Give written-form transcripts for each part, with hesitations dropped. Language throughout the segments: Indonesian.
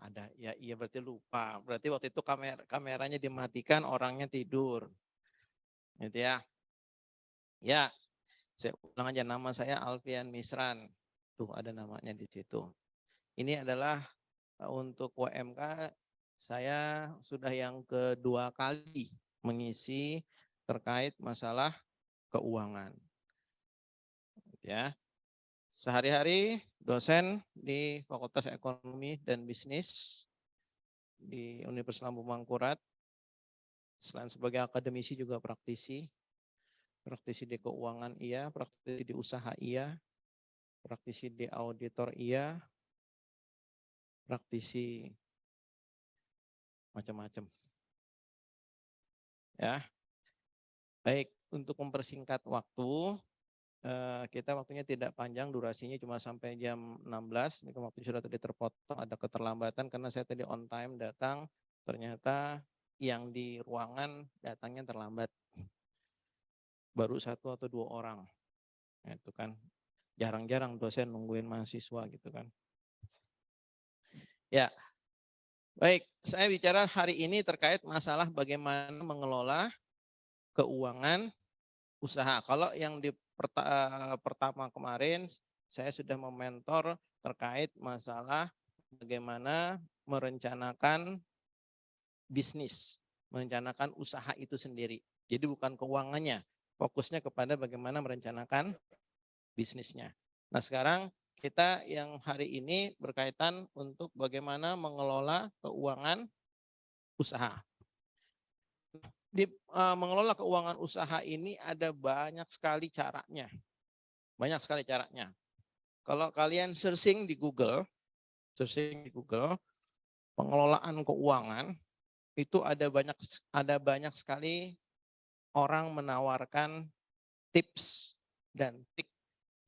ada. Ya, iya berarti lupa. Berarti waktu itu kameranya dimatikan, orangnya tidur. Gitu ya. Ya, saya ulang aja, nama saya Alfian Misran. Tuh ada namanya di situ. Ini adalah untuk WMK saya sudah yang kedua kali mengisi terkait masalah keuangan. Ya, sehari-hari dosen di Fakultas Ekonomi dan Bisnis di Universitas Lambung Mangkurat. Selain sebagai akademisi juga praktisi. Praktisi di keuangan iya, praktisi di usaha iya, praktisi di auditor iya, praktisi macam-macam. Ya, baik, untuk mempersingkat waktu, kita waktunya tidak panjang, durasinya cuma sampai jam 16. Ini waktu sudah tadi terpotong, ada keterlambatan karena saya tadi on time datang, ternyata yang di ruangan datangnya terlambat. Baru 1 atau 2 orang. Nah, itu kan jarang-jarang dosen nungguin mahasiswa gitu kan. Ya, baik, saya bicara hari ini terkait masalah bagaimana mengelola keuangan usaha. Kalau yang di pertama kemarin saya sudah mementor terkait masalah bagaimana merencanakan bisnis, merencanakan usaha itu sendiri. Jadi bukan keuangannya, fokusnya kepada bagaimana merencanakan bisnisnya. Nah, sekarang kita yang hari ini berkaitan untuk bagaimana mengelola keuangan usaha. Di mengelola keuangan usaha ini ada banyak sekali caranya. Banyak sekali caranya. Kalau kalian searching di Google, pengelolaan keuangan itu ada banyak sekali orang menawarkan tips dan trik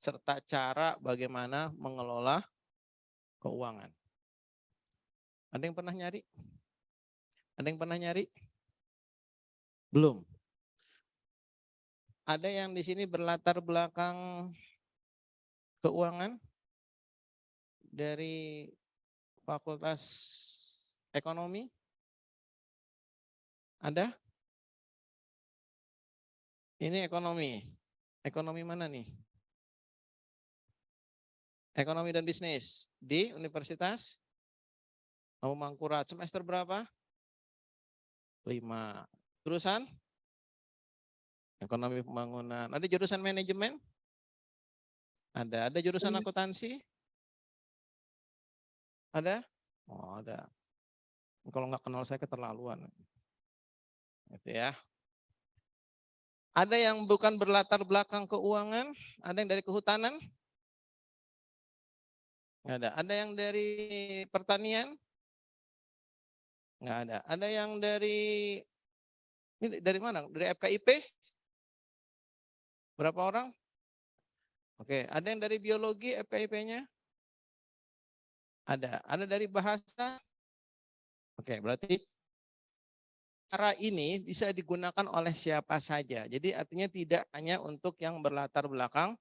serta cara bagaimana mengelola keuangan. Ada yang pernah nyari? Ada yang pernah nyari? Belum. Ada yang di sini berlatar belakang keuangan dari Fakultas Ekonomi? Ada? Ini ekonomi. Ekonomi mana nih? Ekonomi dan bisnis di Universitas Lambung Mangkurat. Semester berapa? 5. Jurusan? Ekonomi pembangunan. Ada jurusan manajemen? Ada. Ada jurusan akuntansi? Ada? Oh, ada. Kalau nggak kenal saya keterlaluan. Gitu ya. Ada yang bukan berlatar belakang keuangan? Ada yang dari kehutanan? Nggak ada. Ada yang dari pertanian? Nggak ada. Ada yang ini dari mana? Dari FKIP? Berapa orang? Oke, ada yang dari biologi FKIP-nya? Ada. Ada dari bahasa? Oke, berarti cara ini bisa digunakan oleh siapa saja. Jadi artinya tidak hanya untuk yang berlatar belakang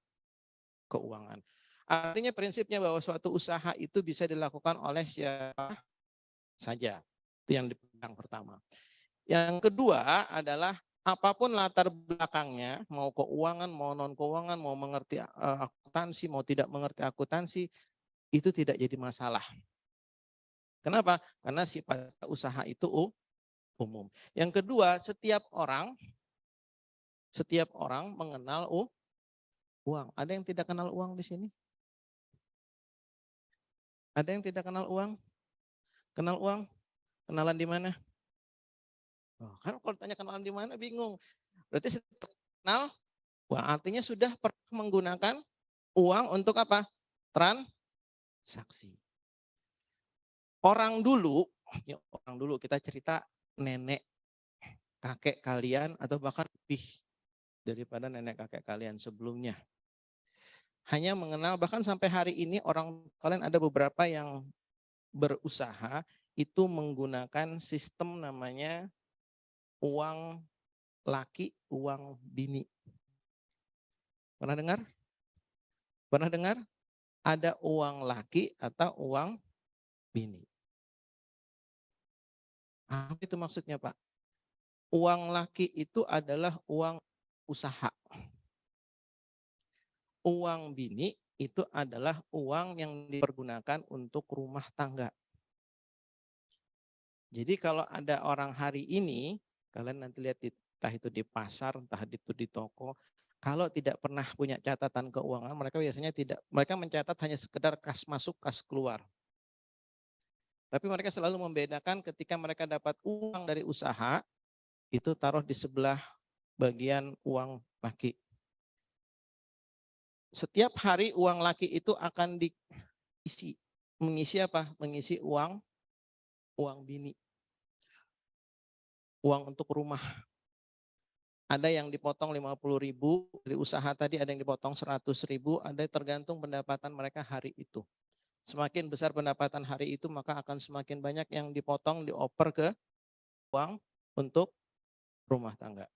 keuangan. Artinya prinsipnya bahwa suatu usaha itu bisa dilakukan oleh siapa saja. Itu yang pertama. Yang kedua adalah apapun latar belakangnya, mau keuangan, mau non keuangan, mau mengerti akuntansi, mau tidak mengerti akuntansi, itu tidak jadi masalah. Kenapa? Karena sifat usaha itu umum. Yang kedua, setiap orang mengenal uang. Ada yang tidak kenal uang di sini? Ada yang tidak kenal uang? Kenal uang? Kenalan di mana? Oh, kan kalau tanya kenalan di mana bingung. Berarti setiap kenal uang artinya sudah pernah menggunakan uang untuk apa? Transaksi. Orang dulu kita cerita nenek kakek kalian atau bahkan lebih daripada nenek kakek kalian sebelumnya. Hanya mengenal, bahkan sampai hari ini orang kalian ada beberapa yang berusaha itu menggunakan sistem namanya uang laki, uang bini. Pernah dengar? Pernah dengar? Ada uang laki atau uang bini. Apa itu maksudnya, Pak? Uang laki itu adalah uang usaha. Uang bini itu adalah uang yang dipergunakan untuk rumah tangga. Jadi kalau ada orang hari ini, kalian nanti lihat entah itu di pasar, entah itu di toko, kalau tidak pernah punya catatan keuangan, mereka biasanya mereka mencatat hanya sekedar kas masuk, kas keluar. Tapi mereka selalu membedakan ketika mereka dapat uang dari usaha, itu taruh di sebelah bagian uang laki. Setiap hari uang laki itu akan diisi. Mengisi apa? Mengisi uang bini. Uang untuk rumah. Ada yang dipotong 50.000 dari usaha tadi, ada yang dipotong 100.000, ada tergantung pendapatan mereka hari itu. Semakin besar pendapatan hari itu, maka akan semakin banyak yang dipotong, dioper ke uang untuk rumah tangga.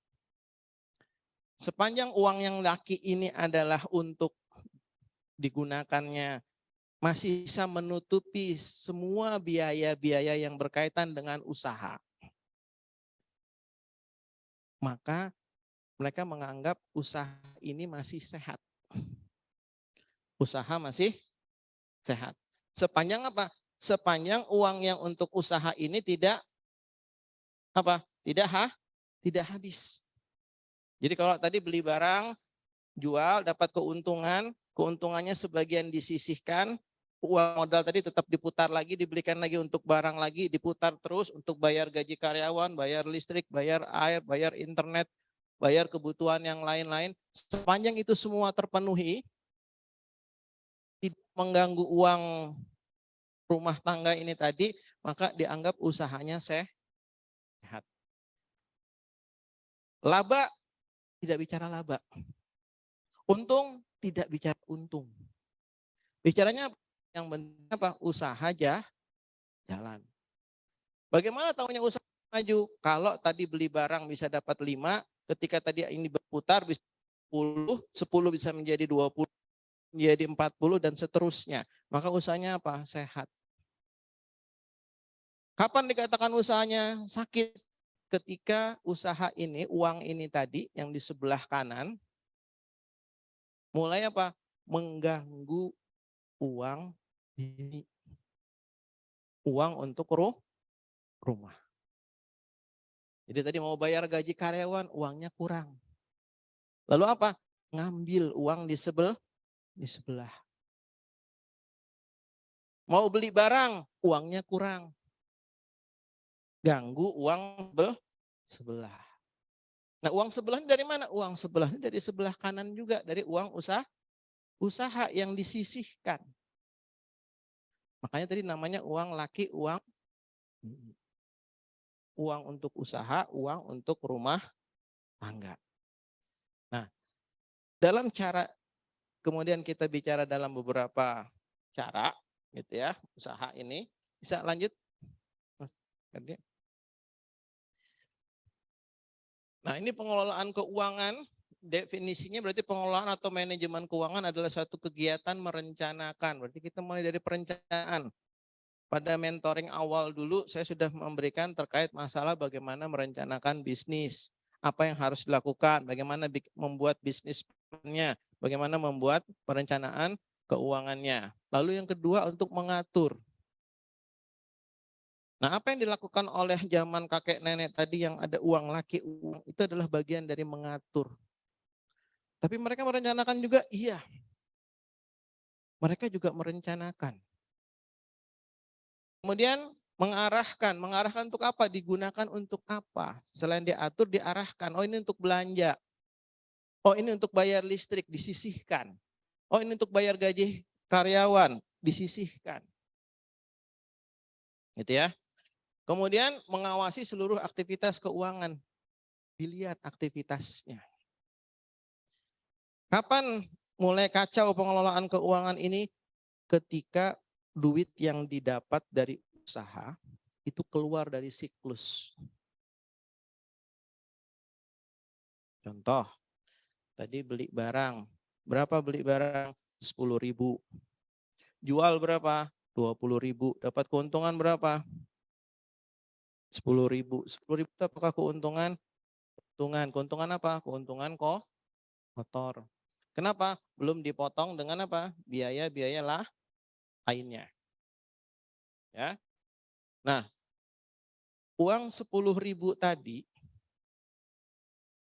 Sepanjang uang yang laki ini adalah untuk digunakannya, masih bisa menutupi semua biaya-biaya yang berkaitan dengan usaha, maka mereka menganggap usaha ini masih sehat. Usaha masih sehat. Sepanjang apa? Sepanjang uang yang untuk usaha ini tidak apa? Tidak habis. Jadi kalau tadi beli barang, jual, dapat keuntungan, keuntungannya sebagian disisihkan, uang modal tadi tetap diputar lagi, dibelikan lagi untuk barang lagi, diputar terus untuk bayar gaji karyawan, bayar listrik, bayar air, bayar internet, bayar kebutuhan yang lain-lain. Sepanjang itu semua terpenuhi, tidak mengganggu uang rumah tangga ini tadi, maka dianggap usahanya sehat. Laba, tidak bicara laba. Untung, tidak bicara untung. Bicaranya yang penting apa? Usaha jalan. Bagaimana tahunya usaha maju? Kalau tadi beli barang bisa dapat 5, ketika tadi ini berputar bisa 10, 10 bisa menjadi 20, menjadi 40 dan seterusnya. Maka usahanya apa? Sehat. Kapan dikatakan usahanya sakit? Ketika usaha ini, uang ini tadi yang di sebelah kanan, mulai apa? Mengganggu uang bini. Uang untuk rumah. Jadi tadi mau bayar gaji karyawan, uangnya kurang. Lalu apa? Ngambil uang di sebelah. Mau beli barang, uangnya kurang. Ganggu uang sebelah. Nah, uang sebelah ini dari mana? Uang sebelah ini dari sebelah kanan juga, dari uang usaha yang disisihkan. Makanya tadi namanya uang laki, uang untuk usaha, uang untuk rumah tangga. Nah, dalam cara, kemudian kita bicara dalam beberapa cara, gitu ya, usaha ini. Bisa lanjut? Nah, ini pengelolaan keuangan, definisinya berarti pengelolaan atau manajemen keuangan adalah suatu kegiatan merencanakan. Berarti kita mulai dari perencanaan. Pada mentoring awal dulu saya sudah memberikan terkait masalah bagaimana merencanakan bisnis. Apa yang harus dilakukan, bagaimana membuat bisnis plan-nya, bagaimana membuat perencanaan keuangannya. Lalu yang kedua untuk mengatur. Nah, apa yang dilakukan oleh zaman kakek nenek tadi yang ada uang laki, uang itu adalah bagian dari mengatur. Tapi mereka merencanakan juga, iya. Mereka juga merencanakan. Kemudian mengarahkan untuk apa? Digunakan untuk apa? Selain diatur, diarahkan. Oh, ini untuk belanja. Oh, ini untuk bayar listrik, disisihkan. Oh, ini untuk bayar gaji karyawan, disisihkan. Gitu ya. Kemudian mengawasi seluruh aktivitas keuangan. Dilihat aktivitasnya. Kapan mulai kacau pengelolaan keuangan ini? Ketika duit yang didapat dari usaha itu keluar dari siklus. Contoh, tadi beli barang. Berapa beli barang? 10.000. Jual berapa? 20.000. Dapat keuntungan berapa? 10.000. 10.000 itu apakah keuntungan? Keuntungan apa? Keuntungan kok motor. Kenapa? Belum dipotong dengan apa? Biaya-biaya lah lainnya. Ya. Nah, uang 10.000 tadi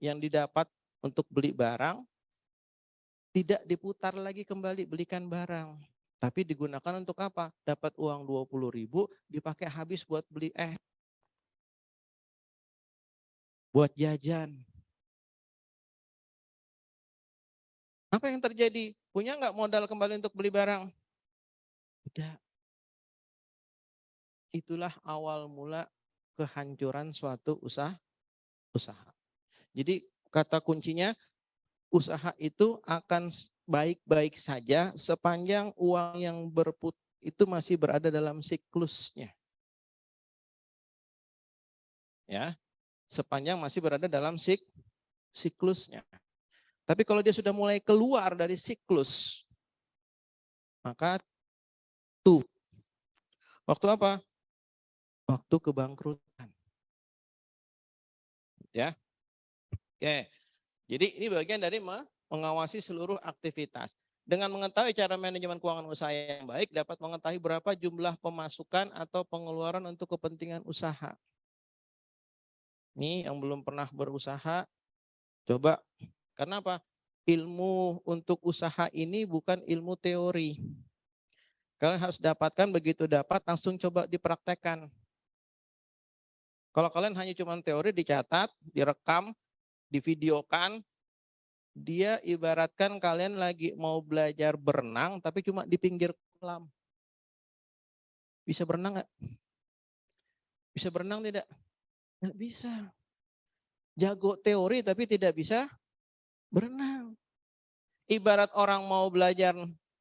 yang didapat untuk beli barang tidak diputar lagi kembali belikan barang. Tapi digunakan untuk apa? Dapat uang 20.000 dipakai habis buat beli buat jajan. Apa yang terjadi? Punya nggak modal kembali untuk beli barang? Tidak. Itulah awal mula kehancuran suatu usaha. Jadi kata kuncinya, usaha itu akan baik-baik saja sepanjang uang yang itu masih berada dalam siklusnya. Ya, sepanjang masih berada dalam siklusnya. Tapi kalau dia sudah mulai keluar dari siklus, maka tuh waktu apa? Waktu kebangkrutan. Ya. Oke. Jadi ini bagian dari mengawasi seluruh aktivitas. Dengan mengetahui cara manajemen keuangan usaha yang baik, dapat mengetahui berapa jumlah pemasukan atau pengeluaran untuk kepentingan usaha. Ini yang belum pernah berusaha, coba. Karena apa? Ilmu untuk usaha ini bukan ilmu teori. Kalian harus dapatkan, begitu dapat langsung coba dipraktekkan. Kalau kalian hanya cuma teori dicatat, direkam, divideokan, dia ibaratkan kalian lagi mau belajar berenang tapi cuma di pinggir kolam. Bisa berenang nggak? Bisa berenang tidak? Nggak bisa. Jago teori tapi tidak bisa berenang. Ibarat orang mau belajar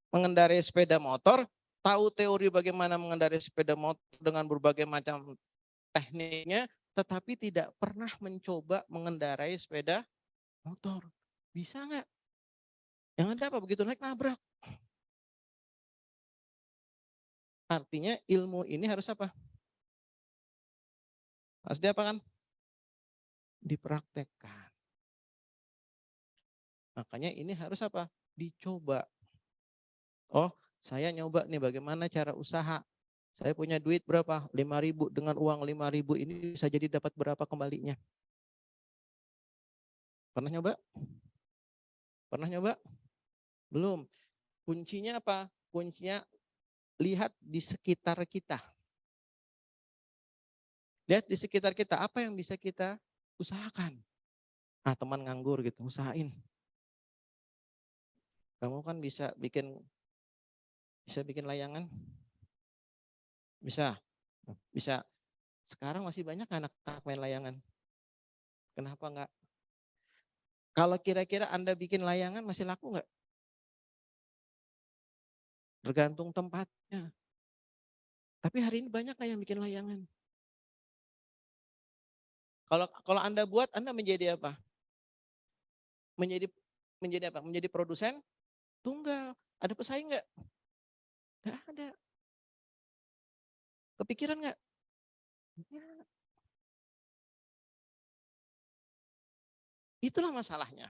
mengendarai sepeda motor, tahu teori bagaimana mengendarai sepeda motor dengan berbagai macam tekniknya, tetapi tidak pernah mencoba mengendarai sepeda motor. Bisa nggak? Yang ada apa? Begitu naik nabrak. Artinya ilmu ini harus apa? Harus diapakan? Dipraktekkan. Makanya ini harus apa? Dicoba. Oh, saya nyoba nih bagaimana cara usaha. Saya punya duit berapa? 5.000. Dengan uang 5.000 ini bisa jadi dapat berapa kembalinya? Pernah nyoba? Pernah nyoba? Belum. Kuncinya apa? Kuncinya lihat di sekitar kita. Lihat di sekitar kita, apa yang bisa kita usahakan. Ah, teman nganggur gitu, usahain. Kamu kan bisa bikin layangan? Bisa. Bisa. Sekarang masih banyak anak-anak main layangan. Kenapa enggak? Kalau kira-kira Anda bikin layangan masih laku enggak? Tergantung tempatnya. Tapi hari ini banyak yang bikin layangan. Kalau Anda buat, Anda menjadi apa? Menjadi apa? Menjadi produsen tunggal. Ada pesaing enggak? Enggak ada. Kepikiran enggak? Ya. Itulah masalahnya.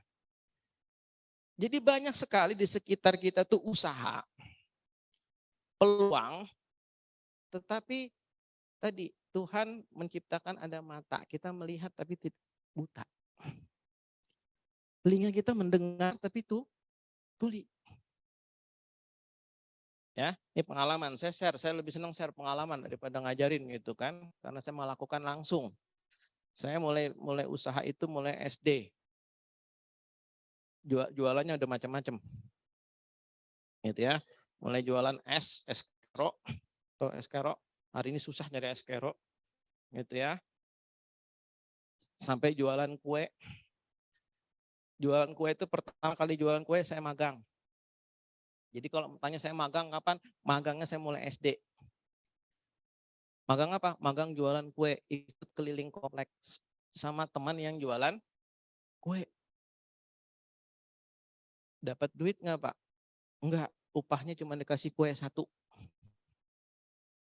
Jadi banyak sekali di sekitar kita tuh usaha, peluang, tetapi tadi Tuhan menciptakan ada mata, kita melihat tapi tidak buta. Telinga kita mendengar tapi tuli. Ya, ini pengalaman saya lebih senang share pengalaman daripada ngajarin gitu kan, karena saya melakukan langsung. Saya mulai usaha itu mulai SD. Jualannya udah macam-macam. Gitu ya. Mulai jualan es kero atau es kero. Hari ini susah nyari es kero. Gitu ya. Sampai jualan kue. Jualan kue itu pertama kali jualan kue saya magang. Jadi kalau tanya saya magang kapan? Magangnya saya mulai SD. Magang apa? Magang jualan kue, ikut keliling kompleks sama teman yang jualan kue. Dapat duit nggak Pak? Enggak, upahnya cuma dikasih kue 1.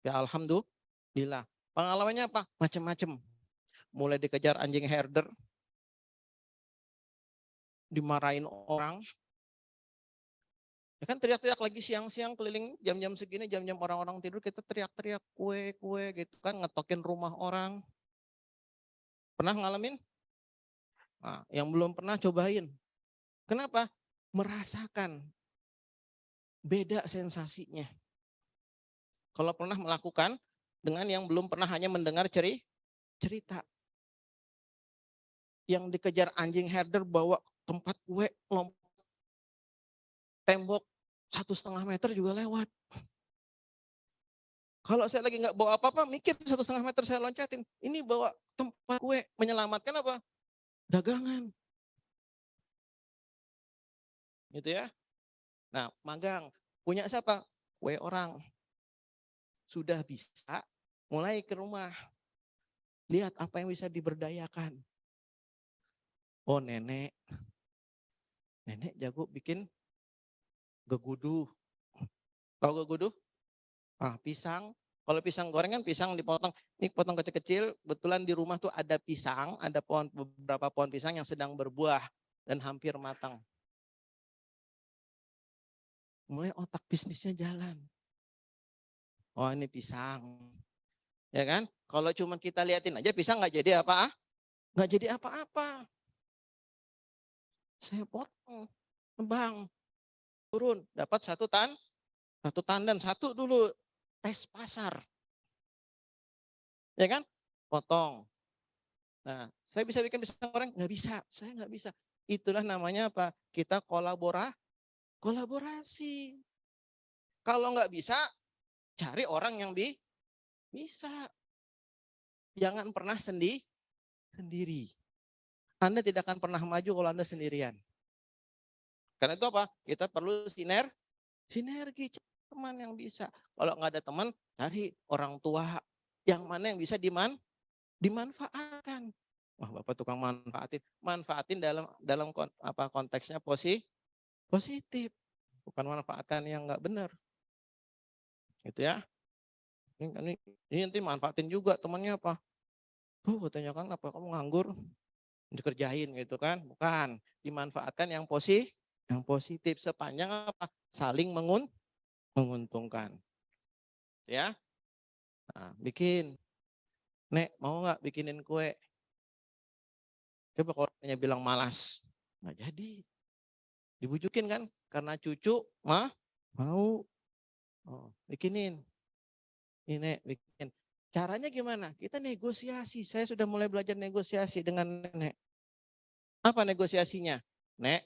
Ya alhamdulillah. Pengalamannya apa? Macam-macam. Mulai dikejar anjing herder, dimarahin orang, ya kan teriak-teriak lagi siang-siang keliling jam-jam segini, jam-jam orang-orang tidur kita teriak-teriak kue gitu kan, ngetokin rumah orang. Pernah ngalamin? Nah, yang belum pernah cobain. Kenapa? Merasakan beda sensasinya. Kalau pernah melakukan dengan yang belum pernah hanya mendengar cerita. Yang dikejar anjing herder bawa tempat kue, lompat tembok 1,5 meter juga lewat. Kalau saya lagi nggak bawa apa-apa, mikir 1,5 meter saya loncatin. Ini bawa tempat kue, menyelamatkan apa? Dagangan. Gitu ya. Nah, magang. Punya siapa? Kue orang. Sudah bisa, mulai ke rumah. Lihat apa yang bisa diberdayakan. Oh nenek jago bikin gegudu. Tahu gegudu? Pisang. Kalau pisang goreng kan pisang dipotong, ini potong kecil-kecil, betulan di rumah tuh ada pisang, ada beberapa pohon pisang yang sedang berbuah dan hampir matang. Mulai otak bisnisnya jalan. Oh ini pisang. Ya kan? Kalau cuma kita liatin aja pisang nggak jadi apa? Nggak jadi apa-apa. Saya potong, tebang, turun, dapat satu tandan, satu dulu tes pasar. Ya kan? Potong. Nah, saya bisa bikin pisang goreng? Nggak bisa, saya nggak bisa. Itulah namanya apa? Kita kolaborasi. Kalau nggak bisa, cari orang yang bisa. Jangan pernah sendiri. Anda tidak akan pernah maju kalau Anda sendirian. Karena itu apa? Kita perlu sinergi teman yang bisa. Kalau nggak ada teman, cari orang tua yang mana yang bisa dimanfaatkan. Wah, Bapak tukang manfaatin dalam konteksnya positif, bukan manfaatkan yang nggak benar. Gitu ya. Ini nanti manfaatin juga temannya apa? Tuh katanya kan apa kamu nganggur? Dikerjain gitu kan? Bukan, dimanfaatkan yang positif sepanjang apa? Saling menguntungkan. Ya. Nah, bikin. Nek, mau nggak bikinin kue? Coba kalau hanya bilang malas, nggak jadi. Dibujukin kan? Karena cucu mau. Oh, bikinin. Ini Nek, bikin. Caranya gimana? Kita negosiasi. Saya sudah mulai belajar negosiasi dengan nenek. Apa negosiasinya? Nek,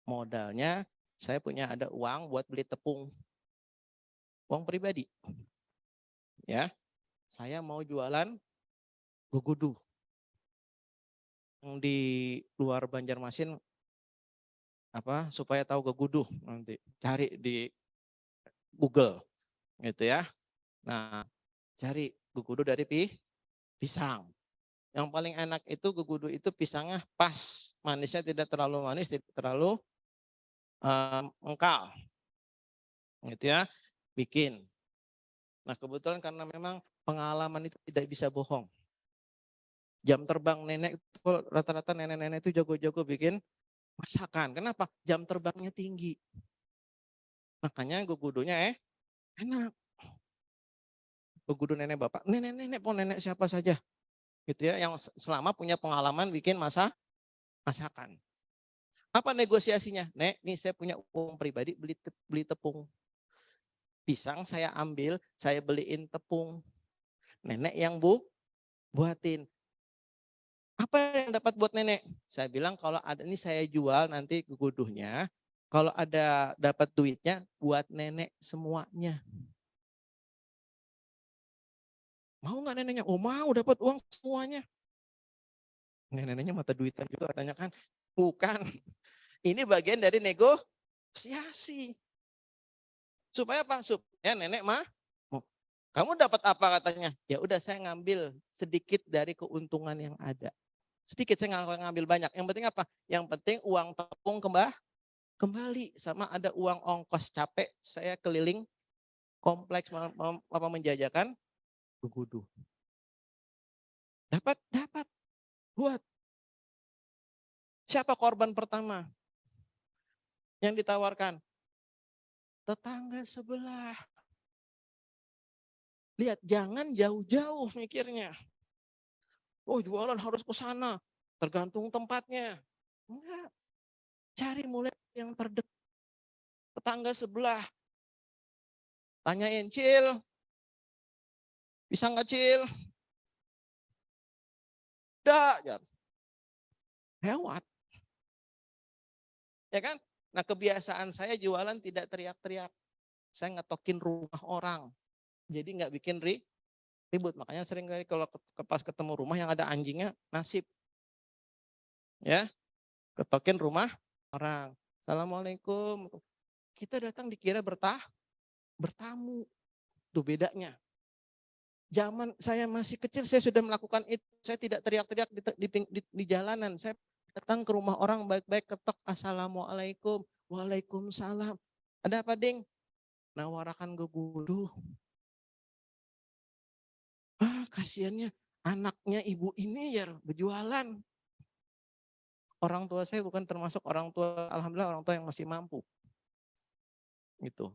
modalnya saya punya ada uang buat beli tepung. Uang pribadi. Ya, saya mau jualan gugudu. Yang di luar Banjarmasin supaya tahu gugudu nanti. Cari di Google gitu ya. Nah, cari gugudu dari pisang. Yang paling enak itu gugudu itu pisangnya pas, manisnya tidak terlalu manis, tidak terlalu engkal. Gitu ya. Bikin. Nah, kebetulan karena memang pengalaman itu tidak bisa bohong. Jam terbang nenek itu rata-rata nenek-nenek itu jago-jago bikin masakan. Kenapa? Jam terbangnya tinggi. Makanya gugudunya enak. Gugudu nenek bapak, nenek-nenek pun nenek siapa saja. Gitu ya, yang selama punya pengalaman bikin masakan. Apa negosiasinya? Nek, nih saya punya uang pribadi beli tepung. Pisang saya ambil, saya beliin tepung. Nenek yang buatin. Apa yang dapat buat nenek? Saya bilang kalau ada ini saya jual nanti guguduhnya. Kalau ada dapat duitnya buat nenek semuanya. Mau nggak neneknya? Oh mau dapat uang semuanya. Neneknya mata duitan juga katanya kan. Bukan. Ini bagian dari negosiasi. Supaya apa? Supaya nenek kamu dapat apa katanya? Ya udah saya ngambil sedikit dari keuntungan yang ada. Sedikit saya ngambil banyak. Yang penting apa? Yang penting uang tepung kembali sama ada uang ongkos capek saya keliling kompleks menjajakan Begudu. Dapat, dapat. Buat. Siapa korban pertama yang ditawarkan? Tetangga sebelah. Lihat, jangan jauh-jauh mikirnya. Oh, jualan harus ke sana. Tergantung tempatnya. Enggak. Cari mulai yang terdekat. Tetangga sebelah. Tanyain, Cil. Bisa nggak, Cil? Dah. Lewat. Ya kan? Nah, kebiasaan saya jualan tidak teriak-teriak. Saya ngetokin rumah orang. Jadi nggak bikin ribut. Makanya sering kali kalau pas ketemu rumah yang ada anjingnya, nasib. Ya, ketokin rumah orang. Assalamualaikum. Kita datang dikira bertamu. Itu bedanya. Zaman saya masih kecil, saya sudah melakukan itu. Saya tidak teriak-teriak di jalanan. Saya datang ke rumah orang baik-baik, ketok, Assalamualaikum. Waalaikumsalam. Ada apa, Ding? Nawarakan gegudu. Kasihannya anaknya ibu ini ya berjualan. Orang tua saya bukan termasuk orang tua, alhamdulillah orang tua yang masih mampu. Gitu.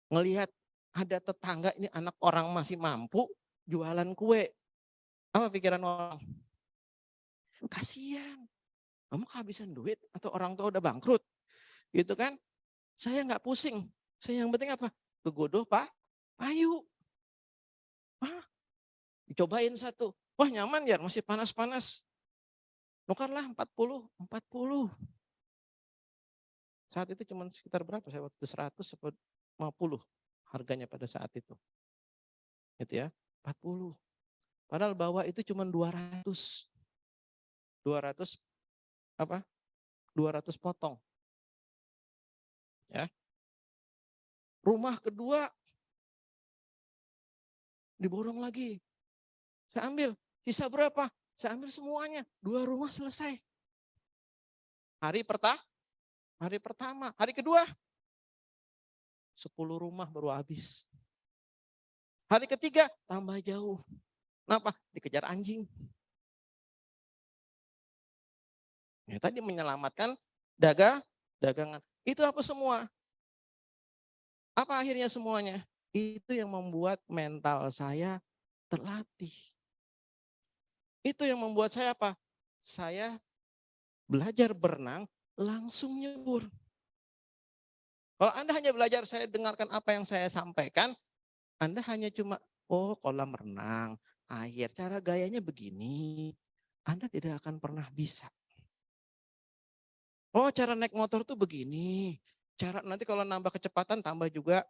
Ngelihat ada tetangga ini anak orang masih mampu jualan kue. Apa pikiran orang? Kasihan. Kamu kehabisan duit atau orang tua udah bangkrut. Gitu kan? Saya nggak pusing. Saya yang penting apa? Kegodoh, Pak. Payu. Dicobain satu. Wah, nyaman ya, masih panas-panas. Nukarlah 40. Saat itu cuma sekitar berapa? Saya waktu itu 150 harganya pada saat itu. Gitu ya, 40. Padahal bawah itu cuma 200. 200 apa? 200 potong. Ya. Rumah kedua diborong lagi. Saya ambil. Sisa berapa? Saya ambil semuanya. 2 rumah selesai. Hari pertama. Hari kedua 10 rumah baru habis. Hari ketiga tambah jauh. Kenapa? Dikejar anjing. Ya, tadi menyelamatkan dagangan. Itu apa semua? Apa akhirnya semuanya? Itu yang membuat mental saya terlatih. Itu yang membuat saya apa? Saya belajar berenang langsung nyebur. Kalau Anda hanya belajar, saya dengarkan apa yang saya sampaikan, Anda hanya cuma, oh kolam renang, air, cara gayanya begini. Anda tidak akan pernah bisa. Oh cara naik motor tuh begini. Cara nanti kalau nambah kecepatan tambah juga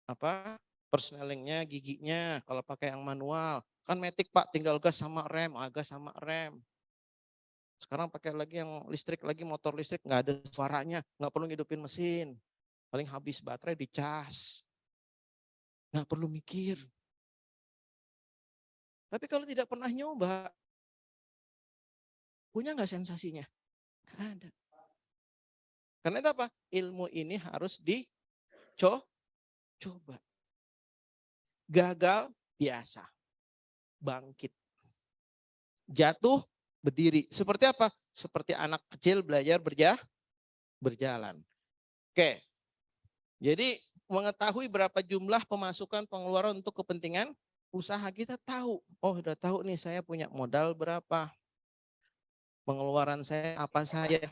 apa persnelingnya, giginya. Kalau pakai yang manual, kan matic Pak, tinggal gas sama rem, gas sama rem. Sekarang pakai lagi yang listrik lagi, motor listrik nggak ada suaranya, nggak perlu ngidupin mesin, paling habis baterai dicas, nggak perlu mikir. Tapi kalau tidak pernah nyoba, punya nggak sensasinya? Nggak ada. Karena itu apa? Ilmu ini harus dicoba. Gagal biasa, bangkit. Jatuh, berdiri. Seperti apa? Seperti anak kecil belajar berjalan. Oke. Jadi mengetahui berapa jumlah pemasukan pengeluaran untuk kepentingan usaha, kita tahu. Oh, sudah tahu nih saya punya modal berapa. Pengeluaran saya apa saja.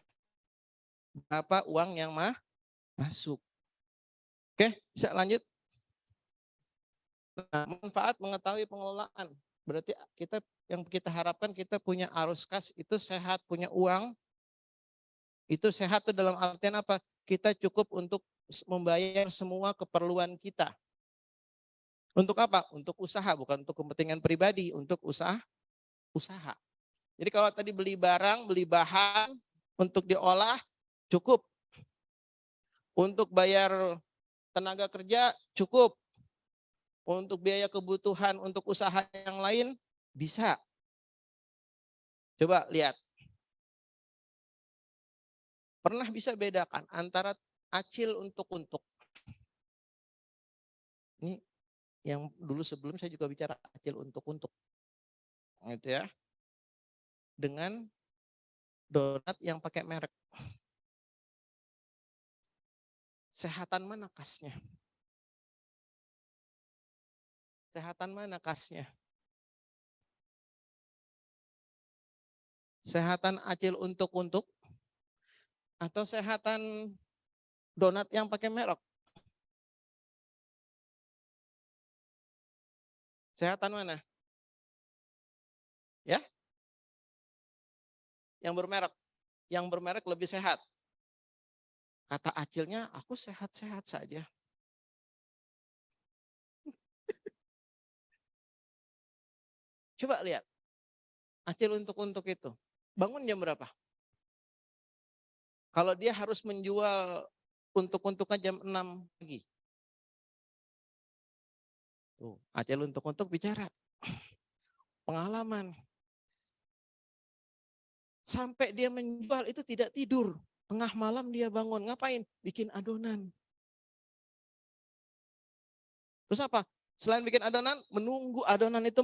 Berapa uang yang masuk. Oke, bisa lanjut. Nah, manfaat mengetahui pengelolaan. Berarti yang kita harapkan kita punya arus kas itu sehat, punya uang. Itu sehat itu dalam artian apa? Kita cukup untuk membayar semua keperluan kita. Untuk apa? Untuk usaha, bukan untuk kepentingan pribadi, untuk usaha. Jadi kalau tadi beli barang, beli bahan untuk diolah cukup. Untuk bayar tenaga kerja cukup. Untuk biaya kebutuhan untuk usaha yang lain bisa. Coba lihat. Pernah bisa bedakan antara acil untuk. Ini Yang dulu sebelum saya juga bicara acil untuk gitu ya. Dengan donat yang pakai merek. Sehatan mana kasnya? Sehatan mana kasnya? Sehatan acil untuk atau sehatan donat yang pakai merek? Sehatan mana? Ya? Yang bermerek. Yang bermerek lebih sehat. Kata acilnya, aku sehat-sehat saja. Coba lihat. Acil untuk itu. Bangun jam berapa? Kalau dia harus menjual untuk-untuknya jam 6 pagi. Tuh, acil untuk bicara. Pengalaman. Sampai dia menjual itu tidak tidur. Tengah malam dia bangun. Ngapain? Bikin adonan. Terus apa? Selain bikin adonan, menunggu adonan itu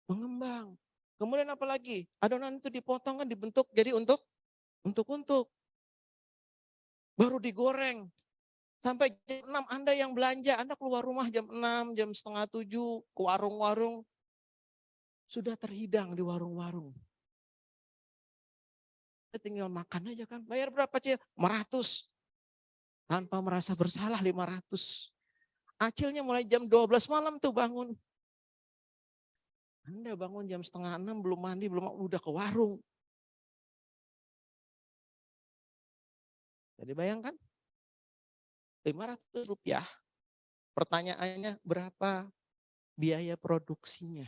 mengembang. Kemudian apa lagi? Adonan itu dipotong kan dibentuk jadi untuk. Baru digoreng. Sampai jam 6 Anda yang belanja, Anda keluar rumah jam 6, jam setengah 7, ke warung-warung. Sudah terhidang di warung-warung. Tinggal makan aja kan. Bayar berapa Cil? 500. Tanpa merasa bersalah 500. Acilnya mulai jam 12 malam tuh bangun. Anda bangun jam setengah 6, belum mandi, belum udah ke warung. Jadi bayangkan, 500 rupiah. Pertanyaannya berapa biaya produksinya?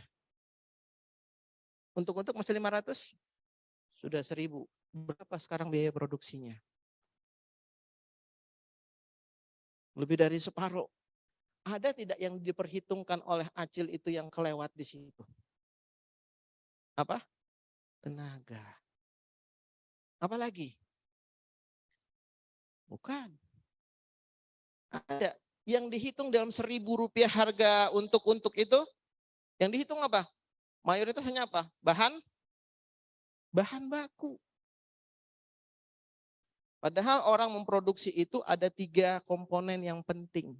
Untuk masih 500, sudah 1000. Berapa sekarang biaya produksinya? Lebih dari separuh. Ada tidak yang diperhitungkan oleh Acil itu yang kelewat di situ? Apa? Tenaga. Apa lagi? Bukan. Ada. Yang dihitung dalam 1000 rupiah harga untuk itu, yang dihitung apa? Mayoritas hanya apa? Bahan baku. Padahal orang memproduksi itu ada 3 komponen yang penting.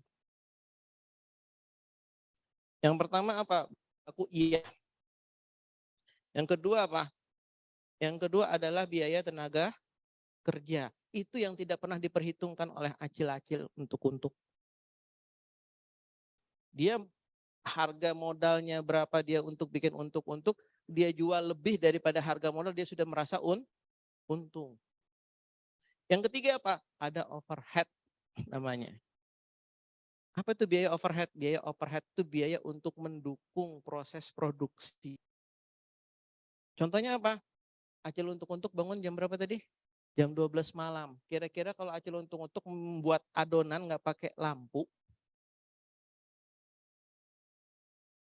Yang pertama apa? Baku iya. Yang kedua apa? Yang kedua adalah biaya tenaga kerja. Itu yang tidak pernah diperhitungkan oleh acil-acil untuk. Dia harga modalnya berapa dia untuk bikin untuk, dia jual lebih daripada harga modal, dia sudah merasa untung. Yang ketiga apa? Ada overhead namanya. Apa itu biaya overhead? Biaya overhead itu biaya untuk mendukung proses produksi. Contohnya apa? Acil untuk bangun jam berapa tadi? Jam 12 malam. Kira-kira kalau Acil untuk membuat adonan nggak pakai lampu,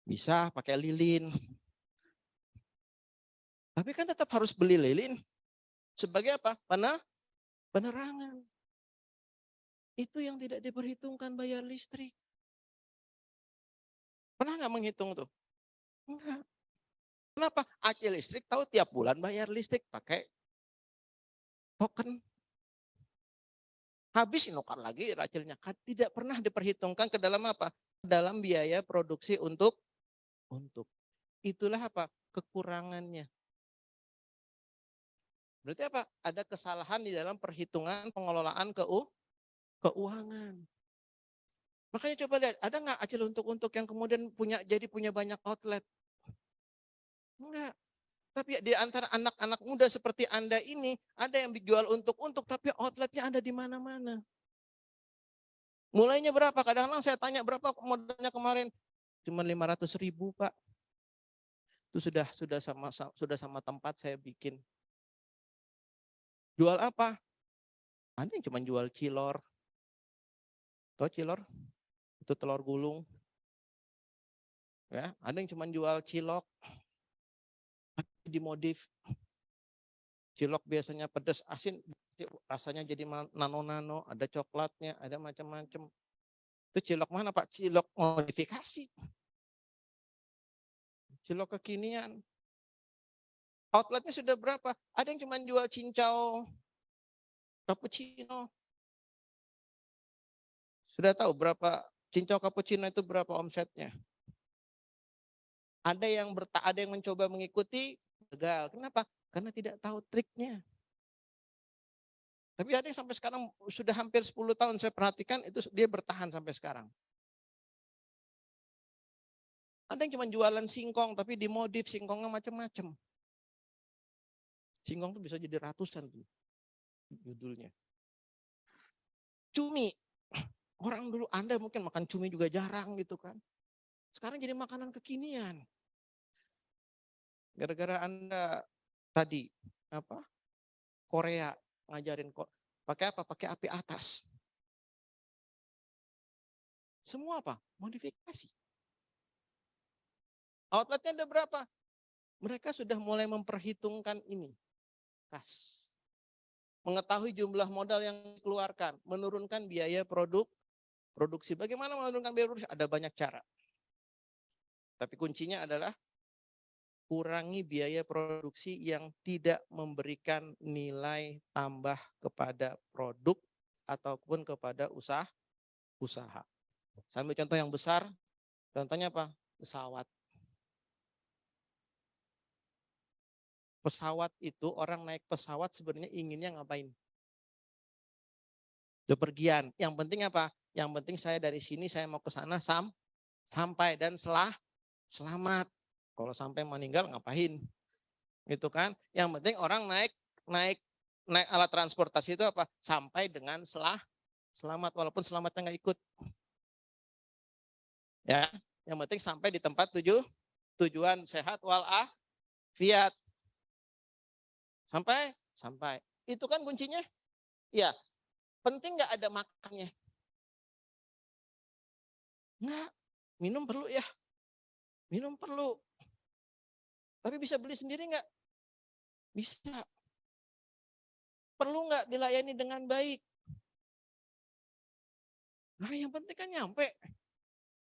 bisa pakai lilin. Tapi kan tetap harus beli lilin. Sebagai apa? Penerangan. Itu yang tidak diperhitungkan bayar listrik. Pernah nggak menghitung tuh? Enggak. Kenapa? Acil listrik tahu tiap bulan bayar listrik pakai token. Habis nukar lagi acilnya. Tidak pernah diperhitungkan ke dalam apa? Dalam biaya produksi untuk. Itulah apa? Kekurangannya. Berarti apa? Ada kesalahan di dalam perhitungan pengelolaan keuangan. Makanya coba lihat, ada nggak Acil untuk yang kemudian punya banyak outlet? Enggak. Tapi di antara anak-anak muda seperti Anda ini, ada yang dijual untuk tapi outletnya ada di mana-mana. Mulainya berapa? Kadang-kadang saya tanya berapa modalnya kemarin? Cuma 500.000 Pak. Itu sudah sama tempat saya bikin. Jual apa? Ada yang cuma jual cilor. Tahu cilor? Itu telur gulung. Ya, ada yang cuma jual cilok. Dimodif. Cilok biasanya pedas, asin, rasanya jadi nano-nano, ada coklatnya, ada macam-macam. Itu cilok mana Pak? Cilok modifikasi. Cilok kekinian. Outletnya sudah berapa? Ada yang cuma jual cincau cappuccino. Sudah tahu berapa cincau cappuccino itu berapa omsetnya? Ada yang mencoba mengikuti, gagal. Kenapa? Karena tidak tahu triknya. Tapi ada yang sampai sekarang sudah hampir 10 tahun saya perhatikan itu dia bertahan sampai sekarang. Ada yang cuma jualan singkong tapi dimodif singkongnya macam-macam. Singkong tuh bisa jadi ratusan tuh judulnya. Cumi. Orang dulu Anda mungkin makan cumi juga jarang gitu kan. Sekarang jadi makanan kekinian. Gara-gara Anda tadi apa? Korea ngajarin kok pakai apa? Pakai api atas. Semua apa? Modifikasi. Outletnya ada berapa? Mereka sudah mulai memperhitungkan ini. Kas. Mengetahui jumlah modal yang dikeluarkan, menurunkan biaya produksi. Bagaimana menurunkan biaya produksi? Ada banyak cara. Tapi kuncinya adalah kurangi biaya produksi yang tidak memberikan nilai tambah kepada produk ataupun kepada usaha. Sambil contoh yang besar, contohnya apa? Pesawat. Pesawat itu orang naik pesawat sebenarnya inginnya ngapain? Bepergian. Yang penting apa? Yang penting saya dari sini saya mau ke sana sampai dan selamat. Kalau sampai meninggal ngapain? Gitu kan? Yang penting orang naik alat transportasi itu apa? Sampai dengan selamat walaupun selamatnya nggak ikut. Ya, yang penting sampai di tempat tujuan sehat walafiat. Sampai. Itu kan kuncinya. Ya, penting nggak ada makannya? Nggak. Minum perlu ya. Minum perlu. Tapi bisa beli sendiri nggak? Bisa. Perlu nggak dilayani dengan baik? Nah, yang penting kan nyampe.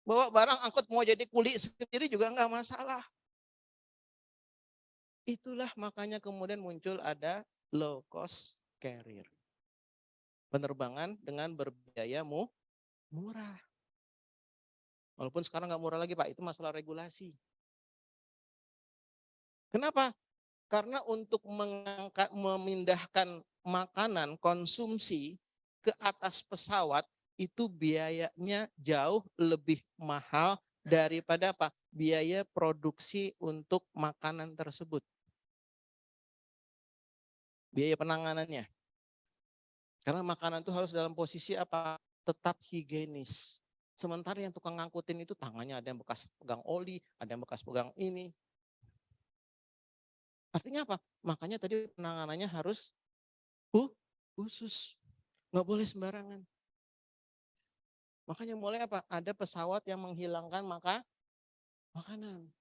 Bawa barang angkut mau jadi kuli sendiri juga nggak masalah. Itulah makanya kemudian muncul ada low cost carrier. Penerbangan dengan berbiaya murah. Walaupun sekarang nggak murah lagi Pak, itu masalah regulasi. Kenapa? Karena untuk memindahkan makanan konsumsi ke atas pesawat itu biayanya jauh lebih mahal daripada apa? Biaya produksi untuk makanan tersebut. Biaya penanganannya. Karena makanan itu harus dalam posisi apa? Tetap higienis. Sementara yang tukang ngangkutin itu tangannya ada yang bekas pegang oli, ada yang bekas pegang ini. Artinya apa? Makanya tadi penanganannya harus khusus. Nggak boleh sembarangan. Makanya mulai apa? Ada pesawat yang menghilangkan makanan.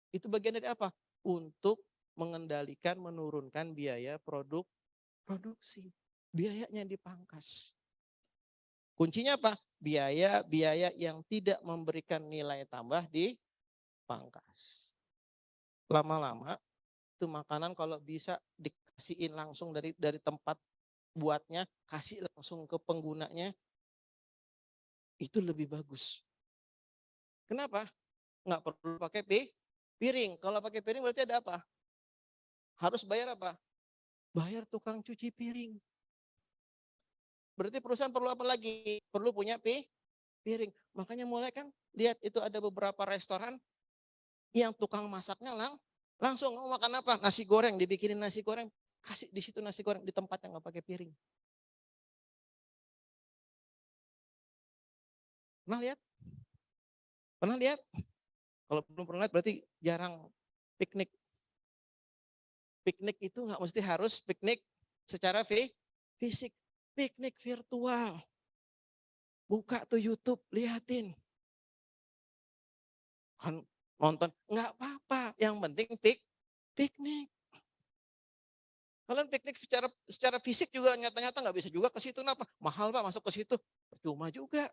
Itu bagian dari apa? Untuk mengendalikan, menurunkan biaya produksi. Biayanya dipangkas. Kuncinya apa? Biaya yang tidak memberikan nilai tambah dipangkas. Lama-lama itu makanan kalau bisa dikasihin langsung dari tempat buatnya, kasih langsung ke penggunanya, itu lebih bagus. Kenapa? Nggak perlu pakai piring. Kalau pakai piring berarti ada apa? Harus bayar apa? Bayar tukang cuci piring. Berarti perusahaan perlu apa lagi? Perlu punya piring. Makanya mulai kan lihat itu ada beberapa restoran yang tukang masaknya langsung mau makan apa? Nasi goreng, dibikinin nasi goreng, kasih di situ nasi goreng di tempat yang nggak pakai piring. Pernah lihat? Pernah lihat? Kalau belum pernah lihat berarti jarang piknik. Piknik itu nggak mesti harus piknik secara fisik. Piknik virtual. Buka tuh YouTube, liatin. Kan nonton, nggak apa-apa. Yang penting piknik. Kalian piknik secara fisik juga nyata-nyata nggak bisa juga ke situ. Kenapa? Mahal Pak masuk ke situ. Percuma juga.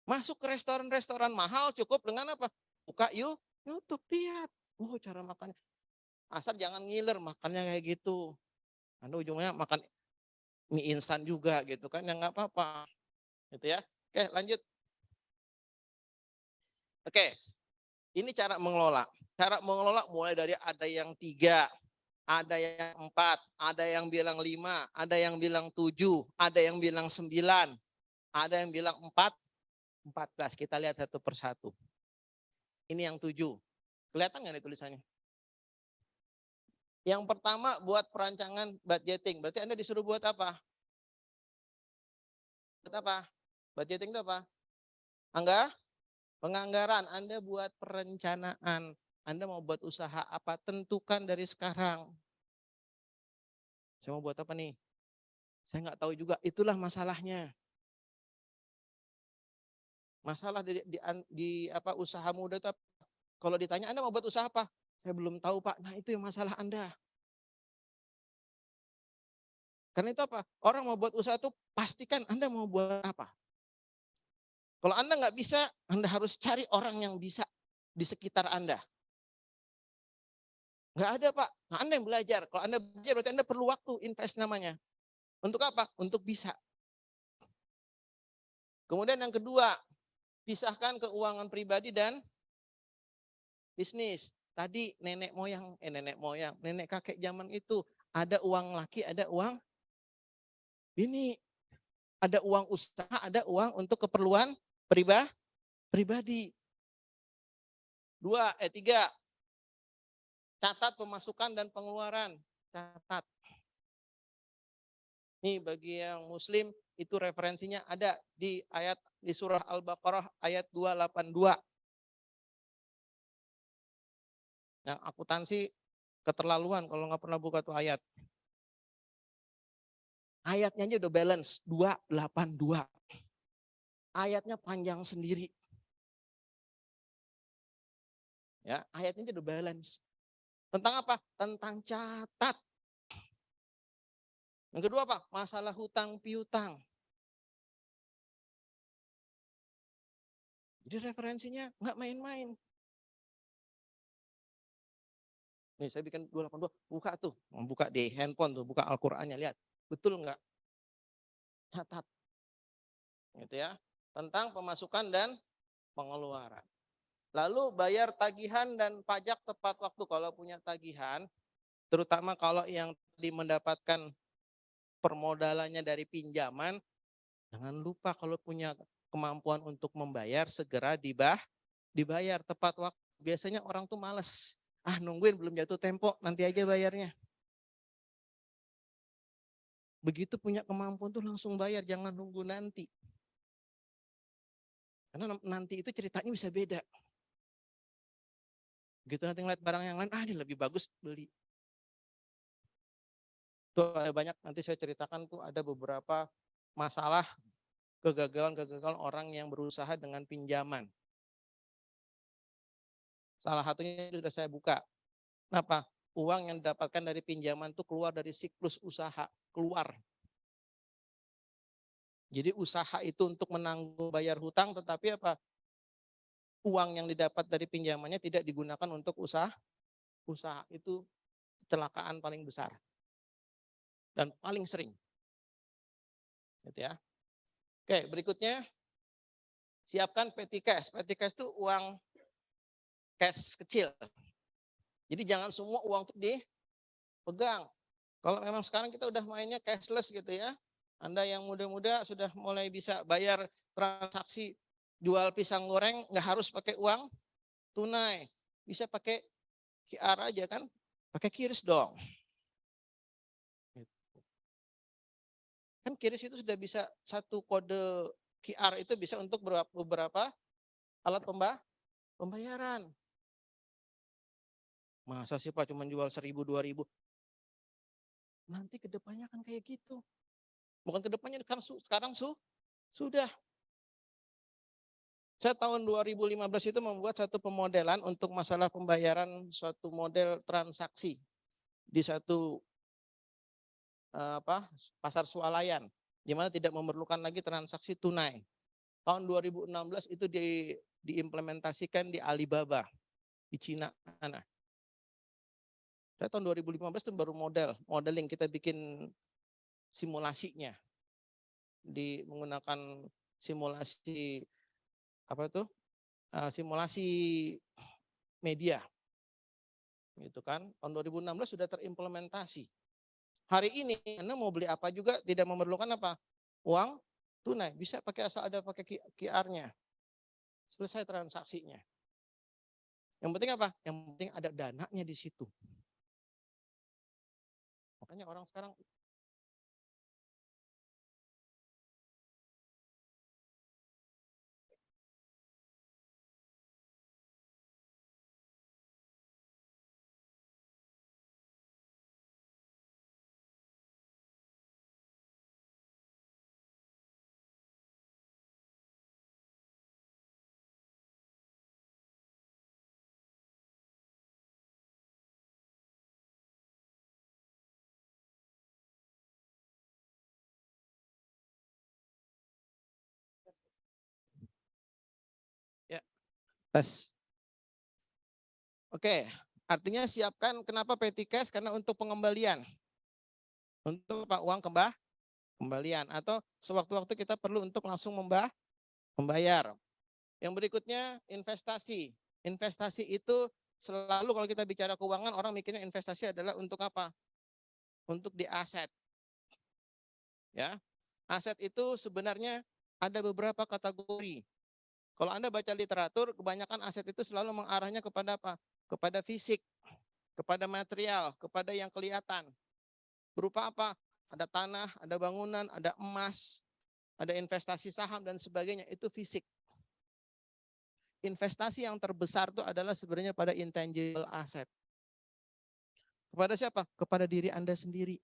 Masuk ke restoran-restoran mahal cukup dengan apa? Buka YouTube, lihat. Oh, cara makannya. Asal jangan ngiler makannya kayak gitu. Anda ujungnya makan mie instan juga gitu kan, ya nggak apa-apa. Gitu ya. Oke, lanjut. Oke, ini cara mengelola. Cara mengelola mulai dari ada yang 3, ada yang 4, ada yang bilang 5, ada yang bilang 7, ada yang bilang 9, ada yang bilang 14. Kita lihat satu persatu. Ini yang 7. Kelihatan nggak nih tulisannya? Yang pertama buat perancangan budgeting. Berarti Anda disuruh buat apa? Buat apa? Budgeting itu apa? Penganggaran. Anda buat perencanaan. Anda mau buat usaha apa? Tentukan dari sekarang. Saya mau buat apa nih? Saya nggak tahu juga. Itulah masalahnya. Masalah di apa usaha muda itu apa? Kalau ditanya Anda mau buat usaha apa? Saya belum tahu Pak. Nah itu yang masalah Anda. Karena itu apa? Orang mau buat usaha itu pastikan Anda mau buat apa. Kalau Anda nggak bisa, Anda harus cari orang yang bisa di sekitar Anda. Nggak ada Pak. Nah, Anda yang belajar. Kalau Anda belajar berarti Anda perlu waktu, invest namanya. Untuk apa? Untuk bisa. Kemudian yang kedua, pisahkan keuangan pribadi dan bisnis. Tadi nenek moyang, nenek kakek zaman itu ada uang laki, ada uang bini, ada uang usaha, ada uang untuk keperluan pribadi. 3, catat pemasukan dan pengeluaran. Catat. Nih bagi yang muslim itu referensinya ada di surah Al-Baqarah ayat 282. Yang akuntansi keterlaluan kalau nggak pernah buka tuh ayat. Ayatnya aja udah balance 282. Ayatnya panjang sendiri. Ya, ayatnya aja udah balance. Tentang apa? Tentang catat. Yang kedua apa? Masalah hutang piutang. Jadi referensinya nggak main-main. Nih saya bikin 282, buka tuh. Buka di handphone tuh, buka Al-Qur'annya, lihat. Betul nggak? Catat. Gitu ya. Tentang pemasukan dan pengeluaran. Lalu bayar tagihan dan pajak tepat waktu kalau punya tagihan, terutama kalau yang mendapatkan permodalannya dari pinjaman, jangan lupa kalau punya kemampuan untuk membayar segera dibayar tepat waktu. Biasanya orang tuh males. Ah nungguin belum jatuh tempo, nanti aja bayarnya. Begitu punya kemampuan tuh langsung bayar, jangan nunggu nanti. Karena nanti itu ceritanya bisa beda. Begitu nanti ngeliat barang yang lain, ini lebih bagus beli. Tuh ada banyak, nanti saya ceritakan tuh ada beberapa masalah kegagalan orang yang berusaha dengan pinjaman. Salah satunya sudah saya buka. Kenapa? Uang yang didapatkan dari pinjaman itu keluar dari siklus usaha, keluar. Jadi usaha itu untuk menanggung bayar hutang, tetapi apa? Uang yang didapat dari pinjamannya tidak digunakan untuk usaha. Usaha itu kecelakaan paling besar dan paling sering. Gitu ya. Oke, berikutnya siapkan petty cash. Petty cash itu uang cash kecil. Jadi jangan semua uang itu dipegang. Kalau memang sekarang kita udah mainnya cashless gitu ya. Anda yang muda-muda sudah mulai bisa bayar transaksi jual pisang goreng, nggak harus pakai uang tunai. Bisa pakai QR aja kan. Pakai QRIS dong. Kan QRIS itu sudah bisa satu kode QR itu bisa untuk beberapa alat pembayaran. Masa sih Pak cuma jual 1.000, 2.000? Nanti kedepannya kan kayak gitu. Bukan kedepannya, kan sekarang sudah. Saya tahun 2015 itu membuat satu pemodelan untuk masalah pembayaran suatu model transaksi di satu pasar swalayan, di mana tidak memerlukan lagi transaksi tunai. Tahun 2016 itu diimplementasikan di Alibaba di Cina. Nah, tahun 2015 itu baru modeling kita bikin simulasinya menggunakan simulasi apa tuh? Simulasi media. Gitu kan. Tahun 2016 sudah terimplementasi. Hari ini Anda mau beli apa juga tidak memerlukan apa? Uang tunai, bisa pakai asal ada pakai QR-nya. Selesai transaksinya. Yang penting apa? Yang penting ada dananya di situ. Makanya orang sekarang ya tes. Oke, artinya siapkan kenapa petty cash karena untuk pengembalian. Untuk Pak uang kembalian atau sewaktu-waktu kita perlu untuk langsung membayar. Yang berikutnya investasi. Investasi itu selalu kalau kita bicara keuangan orang mikirnya investasi adalah untuk apa? Untuk di aset. Ya. Aset itu sebenarnya ada beberapa kategori. Kalau Anda baca literatur, kebanyakan aset itu selalu mengarahnya kepada apa? Kepada fisik, kepada material, kepada yang kelihatan. Berupa apa? Ada tanah, ada bangunan, ada emas, ada investasi saham dan sebagainya. Itu fisik. Investasi yang terbesar itu adalah sebenarnya pada intangible asset. Kepada siapa? Kepada diri Anda sendiri.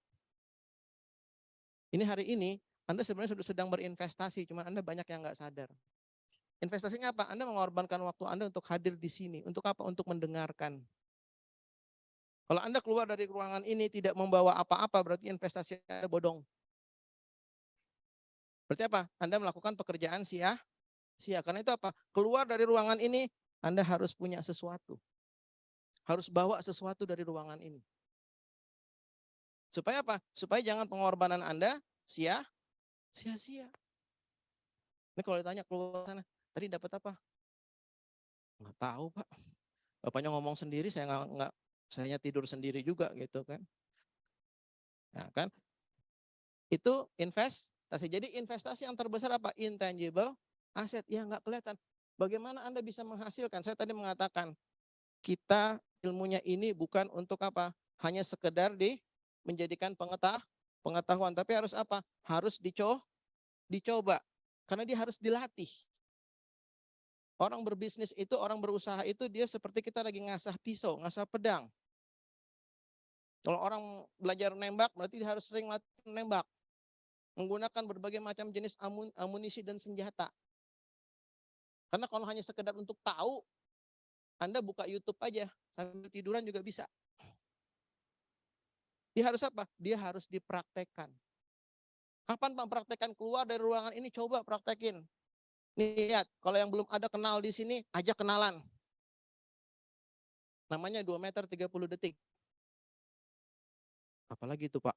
Ini hari ini Anda sebenarnya sudah sedang berinvestasi, cuma Anda banyak yang nggak sadar. Investasinya apa? Anda mengorbankan waktu Anda untuk hadir di sini. Untuk apa? Untuk mendengarkan. Kalau Anda keluar dari ruangan ini tidak membawa apa-apa, berarti investasi Anda bodong. Berarti apa? Anda melakukan pekerjaan sia-sia. Karena itu apa? Keluar dari ruangan ini, Anda harus punya sesuatu. Harus bawa sesuatu dari ruangan ini. Supaya apa? Supaya jangan pengorbanan Anda sia-sia. Ini kalau ditanya keluar sana, tadi dapat apa? Nggak tahu Pak. Bapaknya ngomong sendiri, saya tidur sendiri juga gitu kan. Nah kan, itu investasi. Jadi investasi yang terbesar apa? Intangible aset. Ya nggak kelihatan. Bagaimana Anda bisa menghasilkan? Saya tadi mengatakan, kita ilmunya ini bukan untuk apa? Hanya sekedar menjadikan pengetahuan. Tapi harus apa? Harus dicoba. Karena dia harus dilatih. Orang berbisnis itu, orang berusaha itu dia seperti kita lagi ngasah pisau, ngasah pedang. Kalau orang belajar nembak, berarti dia harus sering latihan nembak. Menggunakan berbagai macam jenis amunisi dan senjata. Karena kalau hanya sekedar untuk tahu, Anda buka YouTube aja, sambil tiduran juga bisa. Dia harus apa? Dia harus dipraktekkan. Kapan Pak praktekkan? Keluar dari ruangan ini, coba praktekin. Lihat, kalau yang belum ada kenal di sini, ajak kenalan. Namanya 2 meter 30 detik. Apalagi itu Pak?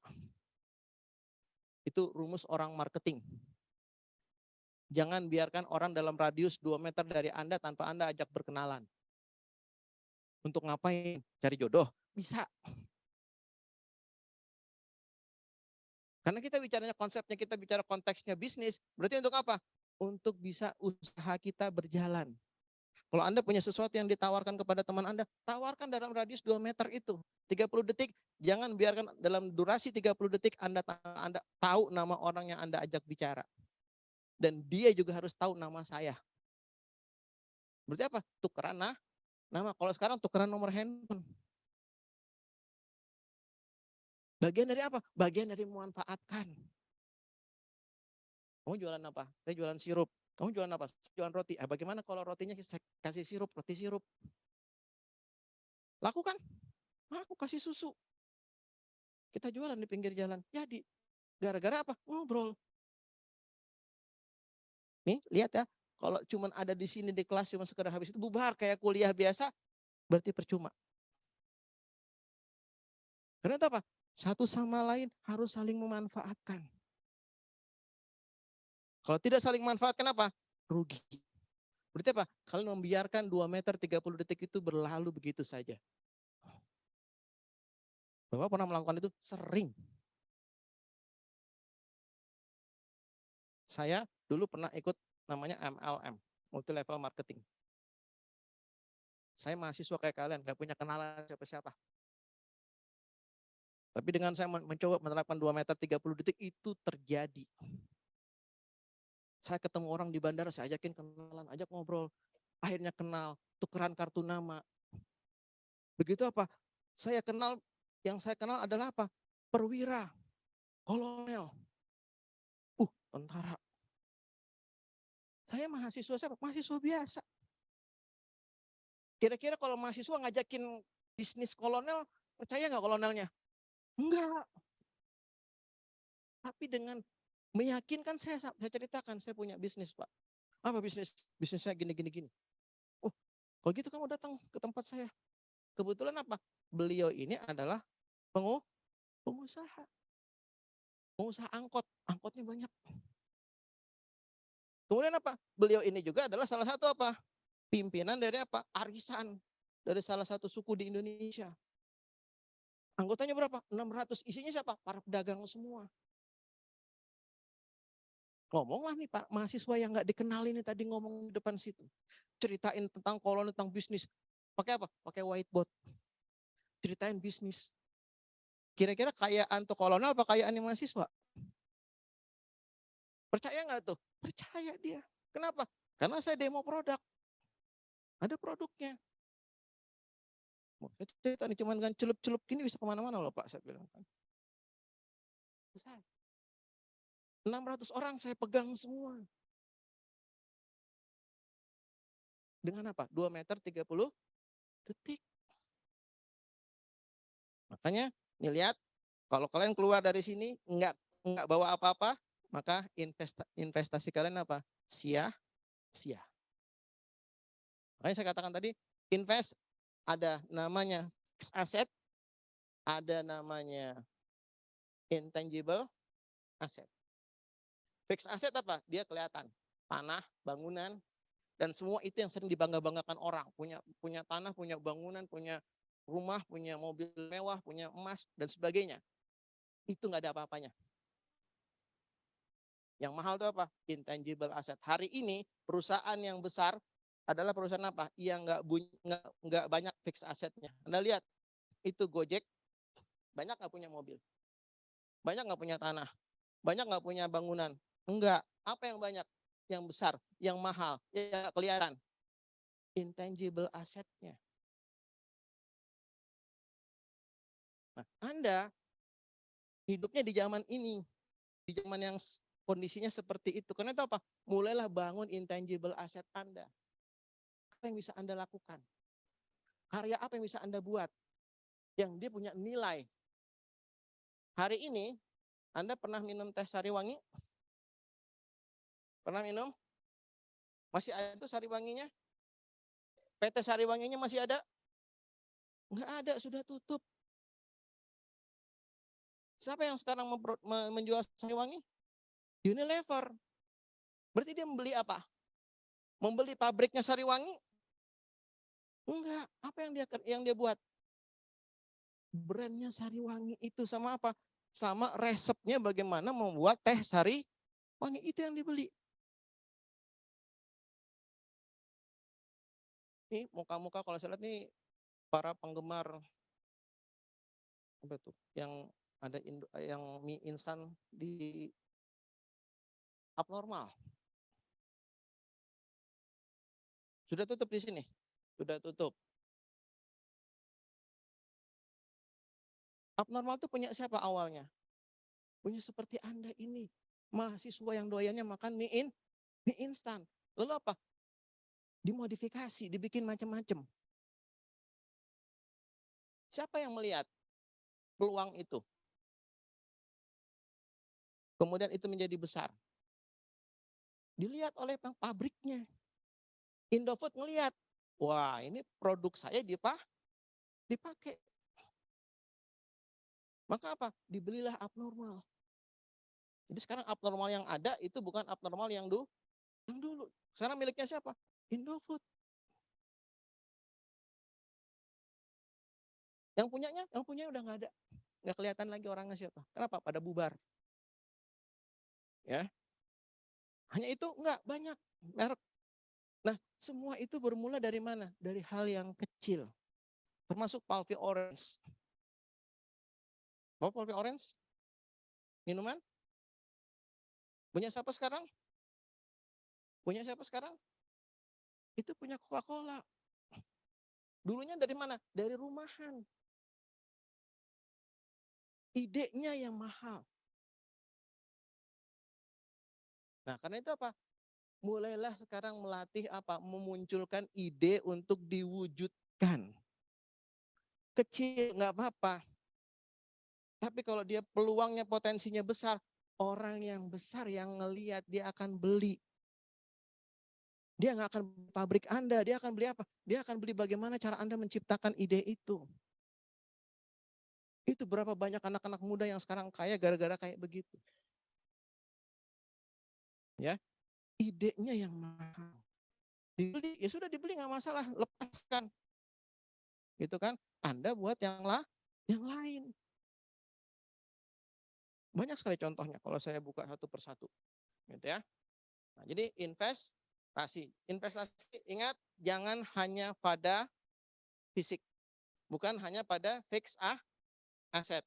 Itu rumus orang marketing. Jangan biarkan orang dalam radius 2 meter dari Anda tanpa Anda ajak berkenalan. Untuk ngapain? Cari jodoh? Bisa. Karena kita bicaranya konsepnya, kita bicara konteksnya bisnis, berarti untuk apa? Untuk bisa usaha kita berjalan. Kalau Anda punya sesuatu yang ditawarkan kepada teman Anda, tawarkan dalam radius 2 meter itu. 30 detik, jangan biarkan dalam durasi 30 detik Anda tahu nama orang yang Anda ajak bicara. Dan dia juga harus tahu nama saya. Berarti apa? Tukeran nama. Kalau sekarang tukeran nomor handphone. Bagian dari apa? Bagian dari memanfaatkan. Kamu jualan apa? Saya jualan sirup. Kamu jualan apa? Saya jualan roti. Bagaimana kalau rotinya saya kasih sirup, roti sirup? Lakukan. Aku kasih susu. Kita jualan di pinggir jalan. Jadi, gara-gara apa? Ngobrol. Nih, lihat ya, kalau cuma ada di sini di kelas cuma sekedar habis itu bubar kayak kuliah biasa, berarti percuma. Karena itu apa? Satu sama lain harus saling memanfaatkan. Kalau tidak saling manfaatkan apa? Rugi. Berarti apa? Kalian membiarkan 2 meter 30 detik itu berlalu begitu saja. Bapak pernah melakukan itu? Sering. Saya dulu pernah ikut namanya MLM, multi level marketing. Saya mahasiswa kayak kalian, gak punya kenalan siapa-siapa. Tapi dengan saya mencoba menerapkan 2 meter 30 detik itu terjadi. Saya ketemu orang di bandara, saya ajakin kenalan, ajak ngobrol. Akhirnya kenal, tukeran kartu nama. Begitu apa? Saya kenal, yang saya kenal adalah apa? Perwira, kolonel. Tentara. Saya mahasiswa siapa? Mahasiswa biasa. Kira-kira kalau mahasiswa ngajakin bisnis kolonel, percaya nggak kolonelnya? Enggak. Tapi dengan meyakinkan saya ceritakan, saya punya bisnis, Pak. Apa bisnis? Bisnis saya gini, gini, gini. Oh, kalau gitu kamu datang ke tempat saya. Kebetulan apa? Beliau ini adalah pengusaha. Pengusaha angkot. Angkotnya banyak. Kemudian apa? Beliau ini juga adalah salah satu apa? Pimpinan dari apa? Arisan. Dari salah satu suku di Indonesia. Anggotanya berapa? 600. Isinya siapa? Para pedagang semua. Ngomonglah nih Pak, mahasiswa yang nggak dikenal ini tadi ngomong di depan situ. Ceritain tentang kolon, tentang bisnis. Pakai apa? Pakai whiteboard. Ceritain bisnis. Kira-kira kayaan tuh kolonel apa kayaan mahasiswa? Percaya nggak tuh? Percaya dia. Kenapa? Karena saya demo produk. Ada produknya. Cerita nih cuman dengan celup-celup gini bisa kemana-mana loh Pak, saya bilang kan. 600 orang saya pegang semua. Dengan apa? 2 meter 30 detik. Makanya nih lihat, kalau kalian keluar dari sini nggak bawa apa-apa, maka investasi kalian apa? Sia-sia. Makanya saya katakan tadi, invest ada namanya fixed asset, ada namanya intangible asset. Fixed asset apa? Dia kelihatan. Tanah, bangunan, dan semua itu yang sering dibangga-banggakan orang. Punya tanah, punya bangunan, punya rumah, punya mobil mewah, punya emas, dan sebagainya. Itu nggak ada apa-apanya. Yang mahal itu apa? Intangible asset. Hari ini perusahaan yang besar adalah perusahaan apa? Yang nggak banyak fixed assetnya. Anda lihat, itu Gojek, banyak nggak punya mobil? Banyak nggak punya tanah? Banyak nggak punya bangunan? Enggak. Apa yang banyak? Yang besar, yang mahal, yang kelihatan. Intangible assetnya. Nah, Anda hidupnya di zaman ini, di zaman yang kondisinya seperti itu. Karena itu apa? Mulailah bangun intangible asset Anda. Apa yang bisa Anda lakukan? Karya apa yang bisa Anda buat? Yang dia punya nilai. Hari ini, Anda pernah minum teh Sariwangi? Pernah minum? Masih ada tuh Sariwanginya? PT Sariwanginya masih ada? Enggak ada, sudah tutup. Siapa yang sekarang menjual Sariwangi? Unilever. Berarti dia membeli apa? Membeli pabriknya Sariwangi? Enggak. Apa yang dia buat? Brandnya Sariwangi itu sama apa? Sama resepnya bagaimana membuat teh Sariwangi, itu yang dibeli. Nih muka-muka kalau saya lihat nih para penggemar apa tuh yang ada yang mie instan di abnormal. Sudah tutup di sini. Sudah tutup. Abnormal itu punya siapa awalnya? Punya seperti Anda ini. Mahasiswa yang doyannya makan mie instan. Lalu apa? Dimodifikasi, dibikin macam-macam. Siapa yang melihat peluang itu? Kemudian itu menjadi besar. Dilihat oleh pabriknya. Indofood ngelihat, wah ini produk saya dipakai. Maka apa? Dibelilah abnormal. Jadi sekarang abnormal yang ada itu bukan abnormal yang dulu. Sekarang miliknya siapa? Indofood. Yang punya udah nggak ada. Nggak kelihatan lagi orangnya siapa. Kenapa? Pada bubar. Ya. Hanya itu enggak, banyak merek. Nah, semua itu bermula dari mana? Dari hal yang kecil. Termasuk Palvi Orange. Mau Palvi Orange? Minuman? Punya siapa sekarang? Punya siapa sekarang? Itu punya Coca-Cola. Dulunya dari mana? Dari rumahan. Idenya yang mahal. Nah, karena itu apa? Mulailah sekarang melatih apa? Memunculkan ide untuk diwujudkan. Kecil nggak apa-apa. Tapi kalau dia peluangnya potensinya besar, orang yang besar yang ngelihat dia akan beli. Dia nggak akan beli pabrik Anda, dia akan beli apa? Dia akan beli bagaimana cara Anda menciptakan ide itu. Itu berapa banyak anak-anak muda yang sekarang kaya gara-gara kayak begitu. Ya, idenya yang mahal. Dibeli, ya sudah dibeli nggak masalah, lepaskan. Gitu kan? Anda buat yang lain. Banyak sekali contohnya kalau saya buka satu persatu. Gitu ya. Nah, jadi investasi. Investasi ingat jangan hanya pada fisik. Bukan hanya pada fix aset.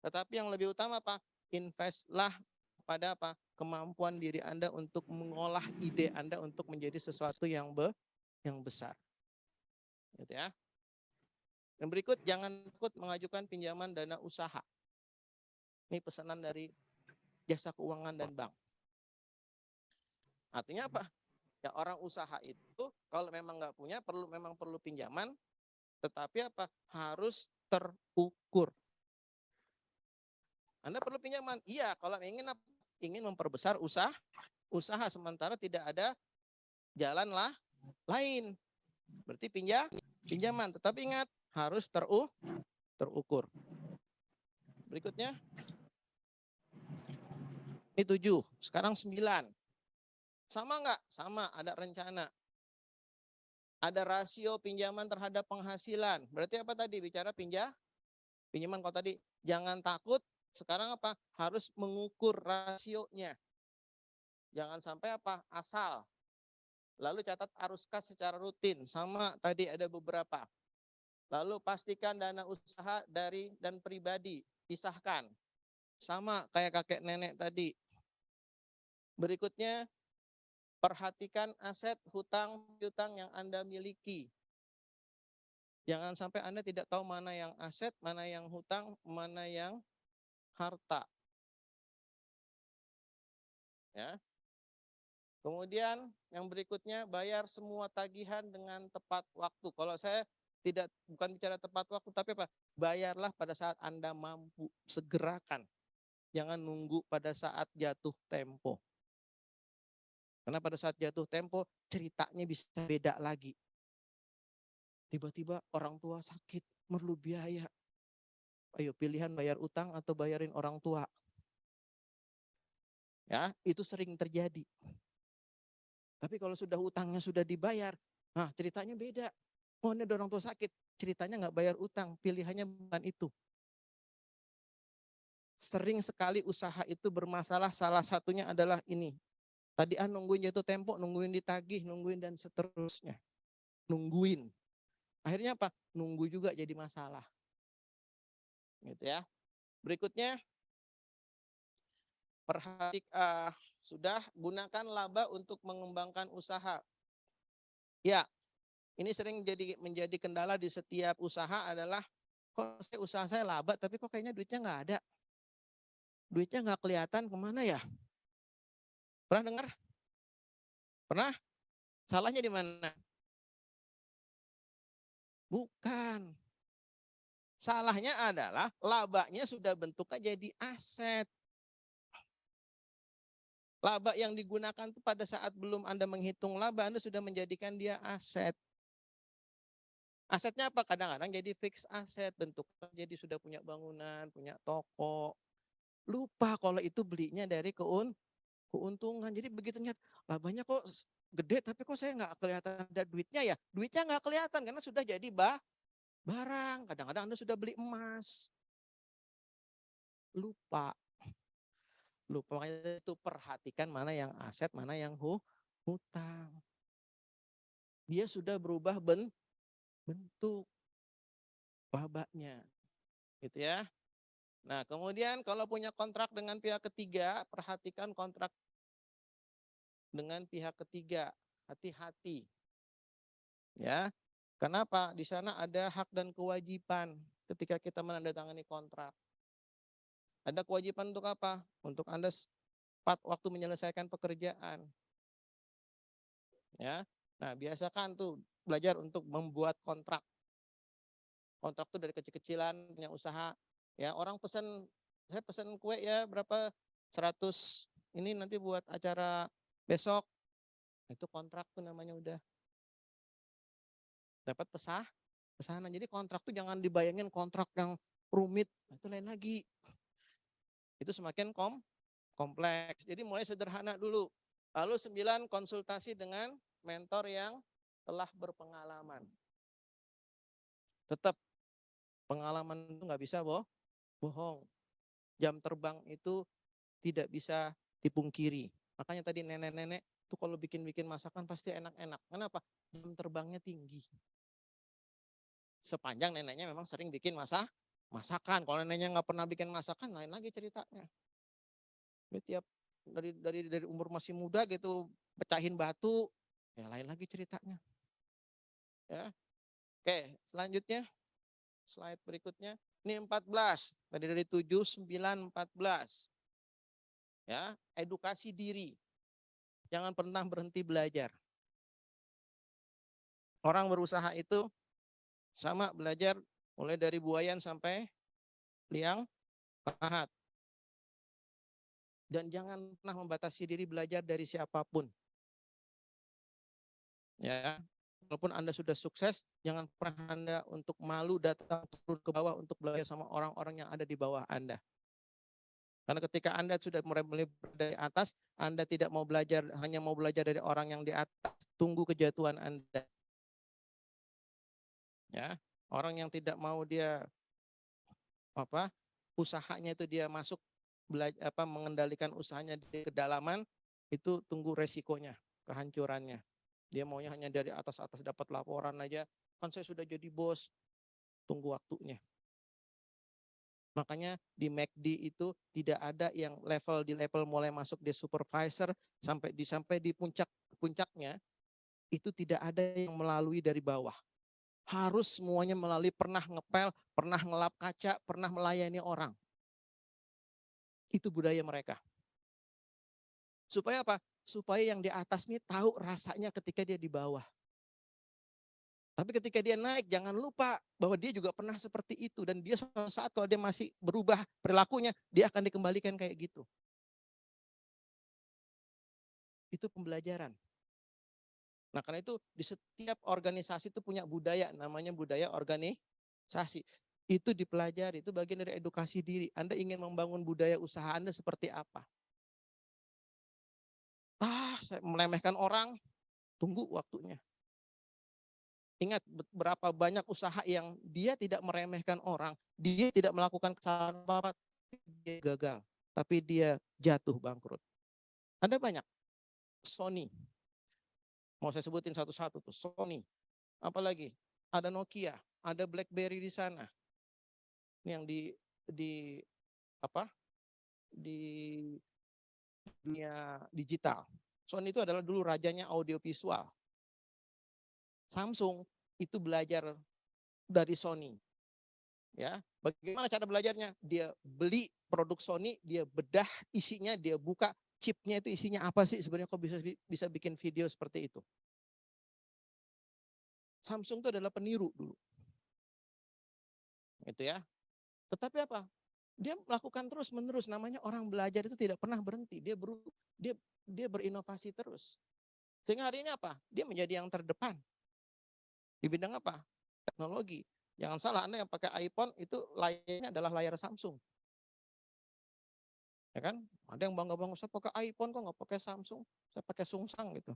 Tetapi yang lebih utama apa? Investlah pada apa? Kemampuan diri Anda untuk mengolah ide Anda untuk menjadi sesuatu yang besar. Gitu ya. Yang berikut, jangan takut mengajukan pinjaman dana usaha. Ini pesanan dari jasa keuangan dan bank. Artinya apa? Ya orang usaha itu kalau memang nggak punya memang perlu pinjaman, tetapi apa? Harus terukur. Anda perlu pinjaman. Iya, kalau ingin memperbesar usaha sementara tidak ada jalan lain. Berarti pinjaman. Tetapi ingat harus terukur. Berikutnya. Ini 7, sekarang 9. Sama nggak? Sama, ada rencana. Ada rasio pinjaman terhadap penghasilan. Berarti apa tadi? Bicara pinjaman kalau tadi jangan takut. Sekarang apa? Harus mengukur rasionya. Jangan sampai apa? Asal. Lalu catat arus kas secara rutin. Sama tadi ada beberapa. Lalu pastikan dana usaha dari dan pribadi. Pisahkan. Sama kayak kakek nenek tadi. Berikutnya, perhatikan aset hutang piutang yang Anda miliki. Jangan sampai Anda tidak tahu mana yang aset, mana yang hutang, mana yang harta. Ya. Kemudian yang berikutnya, bayar semua tagihan dengan tepat waktu. Kalau saya bukan bicara tepat waktu, tapi apa? Bayarlah pada saat Anda mampu, segerakan. Jangan nunggu pada saat jatuh tempo. Karena pada saat jatuh tempo, ceritanya bisa beda lagi. Tiba-tiba orang tua sakit, perlu biaya. Ayo pilihan bayar utang atau bayarin orang tua. Ya, itu sering terjadi. Tapi kalau sudah utangnya sudah dibayar, nah ceritanya beda. Oh ini ada orang tua sakit, ceritanya nggak bayar utang, pilihannya bukan itu. Sering sekali usaha itu bermasalah, salah satunya adalah ini. Tadi nungguin jatuh tempo, nungguin ditagih, nungguin dan seterusnya. Nungguin. Akhirnya apa? Nunggu juga jadi masalah. Gitu ya. Berikutnya, sudah gunakan laba untuk mengembangkan usaha. Ya, ini sering menjadi kendala di setiap usaha adalah kok usaha saya laba tapi kok kayaknya duitnya nggak ada. Duitnya nggak kelihatan kemana ya? Pernah dengar? Pernah? Salahnya di mana? Bukan. Salahnya adalah labanya sudah bentuknya jadi aset. Laba yang digunakan itu pada saat belum Anda menghitung laba, Anda sudah menjadikan dia aset. Asetnya apa? Kadang-kadang jadi fix aset, bentuknya jadi sudah punya bangunan, punya toko. Lupa kalau itu belinya dari keuntungan. Jadi begitu lihat labanya kok gede, tapi kok saya nggak kelihatan ada duitnya ya? Duitnya nggak kelihatan karena sudah jadi barang. Kadang-kadang Anda sudah beli emas. Lupa. Makanya itu perhatikan mana yang aset, mana yang hutang. Dia sudah berubah bentuk labanya. Gitu ya. Nah, kemudian kalau punya kontrak dengan pihak ketiga, perhatikan kontrak dengan pihak ketiga. Hati-hati. Ya. Kenapa? Di sana ada hak dan kewajiban ketika kita menandatangani kontrak. Ada kewajiban untuk apa? Untuk Anda tepat waktu menyelesaikan pekerjaan. Ya. Nah, biasakan tuh belajar untuk membuat kontrak. Kontrak tuh dari kecil-kecilan punya usaha. Ya, orang saya pesan kue ya berapa 100 ini nanti buat acara besok. Itu kontrak tuh namanya udah. Dapat pesanan. Jadi kontrak tuh jangan dibayangin kontrak yang rumit. Itu lain lagi. Itu semakin kompleks. Jadi mulai sederhana dulu. Lalu 9, konsultasi dengan mentor yang telah berpengalaman. Tetap pengalaman itu nggak bisa bohong. Jam terbang itu tidak bisa dipungkiri. Makanya tadi nenek-nenek tuh kalau bikin-bikin masakan pasti enak-enak. Kenapa? Jam terbangnya tinggi. Sepanjang neneknya memang sering bikin masakan. Kalau neneknya nggak pernah bikin masakan, lain lagi ceritanya. Dia tiap dari umur masih muda gitu pecahin batu, ya lain lagi ceritanya. Ya. Oke, selanjutnya slide berikutnya. Ini 14. Tadi dari 7, 9, 14. Ya, edukasi diri. Jangan pernah berhenti belajar. Orang berusaha itu sama belajar mulai dari buayan sampai liang lahat. Dan jangan pernah membatasi diri belajar dari siapapun. Ya, walaupun Anda sudah sukses, jangan pernah Anda untuk malu datang turun ke bawah untuk belajar sama orang-orang yang ada di bawah Anda. Karena ketika Anda sudah mulai dari atas, Anda tidak mau belajar, hanya mau belajar dari orang yang di atas, tunggu kejatuhan Anda. Ya, orang yang tidak mau dia usahanya itu dia masuk mengendalikan usahanya di kedalaman, itu tunggu resikonya, kehancurannya. Dia maunya hanya dari atas-atas dapat laporan aja, kan saya sudah jadi bos, tunggu waktunya. Makanya di McD itu tidak ada yang di level mulai masuk di supervisor sampai di puncaknya itu tidak ada yang melalui dari bawah. Harus semuanya melalui pernah ngepel, pernah ngelap kaca, pernah melayani orang. Itu budaya mereka. Supaya apa? Supaya yang di atas ini tahu rasanya ketika dia di bawah. Tapi ketika dia naik, jangan lupa bahwa dia juga pernah seperti itu. Dan dia suatu saat kalau dia masih berubah perilakunya, dia akan dikembalikan kayak gitu. Itu pembelajaran. Nah, karena itu di setiap organisasi itu punya budaya, namanya budaya organisasi. Itu dipelajari, itu bagian dari edukasi diri. Anda ingin membangun budaya usaha Anda seperti apa? Saya meremehkan orang, tunggu waktunya. Ingat berapa banyak usaha yang dia tidak meremehkan orang, dia tidak melakukan kesalahan apa-apa, dia gagal, tapi dia jatuh bangkrut. Ada banyak. Sony, mau saya sebutin satu-satu tuh. Sony, apalagi ada Nokia, ada BlackBerry di sana. Ini yang di dunia digital. Sony itu adalah dulu rajanya audiovisual. Samsung itu belajar dari Sony. Ya, bagaimana cara belajarnya? Dia beli produk Sony, dia bedah isinya, dia buka chipnya itu isinya apa sih sebenarnya, kok bisa bikin video seperti itu. Samsung itu adalah peniru dulu. Itu ya. Tetapi apa? Dia melakukan terus-menerus, namanya orang belajar itu tidak pernah berhenti. Dia dia berinovasi terus. Sehingga hari ini apa? Dia menjadi yang terdepan. Di bidang apa? Teknologi. Jangan salah, Anda yang pakai iPhone itu layarnya adalah layar Samsung. Ya kan? Ada yang bangga-bangga, saya pakai iPhone kok nggak pakai Samsung, saya pakai Sungsang gitu.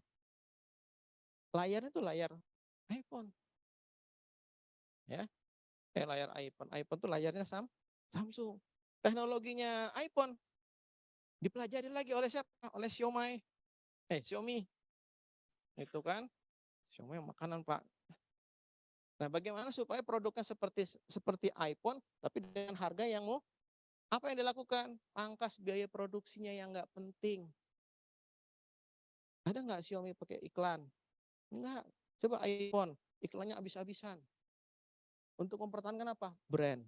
Layarnya itu layar iPhone. Ya, layar iPhone. iPhone itu layarnya Samsung. Teknologinya iPhone dipelajari lagi oleh siapa? Oleh Xiaomi. Itu kan? Xiaomi makanan, Pak. Nah, bagaimana supaya produknya seperti iPhone tapi dengan harga yang apa yang dilakukan? Pangkas biaya produksinya yang nggak penting. Ada nggak Xiaomi pakai iklan? Enggak. Coba iPhone, iklannya habis-habisan. Untuk mempertahankan apa? Brand.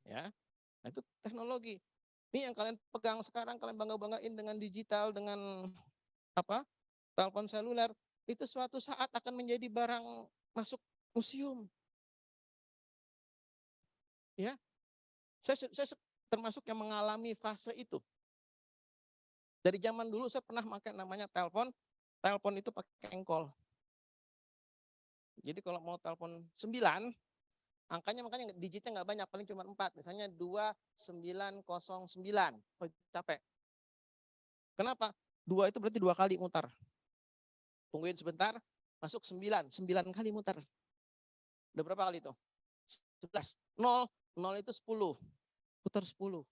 Ya, nah itu teknologi. Ini yang kalian pegang sekarang, kalian bangga-banggain dengan digital, dengan apa? Telepon seluler. Itu suatu saat akan menjadi barang masuk museum. Ya, saya termasuk yang mengalami fase itu. Dari zaman dulu saya pernah pakai namanya telepon itu pakai engkol. Jadi kalau mau telepon 9, angkanya makanya digitnya nggak banyak, paling cuma 4. Misalnya 2909. Oh, capek. Kenapa? 2 itu berarti 2 kali mutar. Tungguin sebentar, masuk 9 kali mutar. Udah berapa kali itu? 11. 0 itu 10. Putar 10.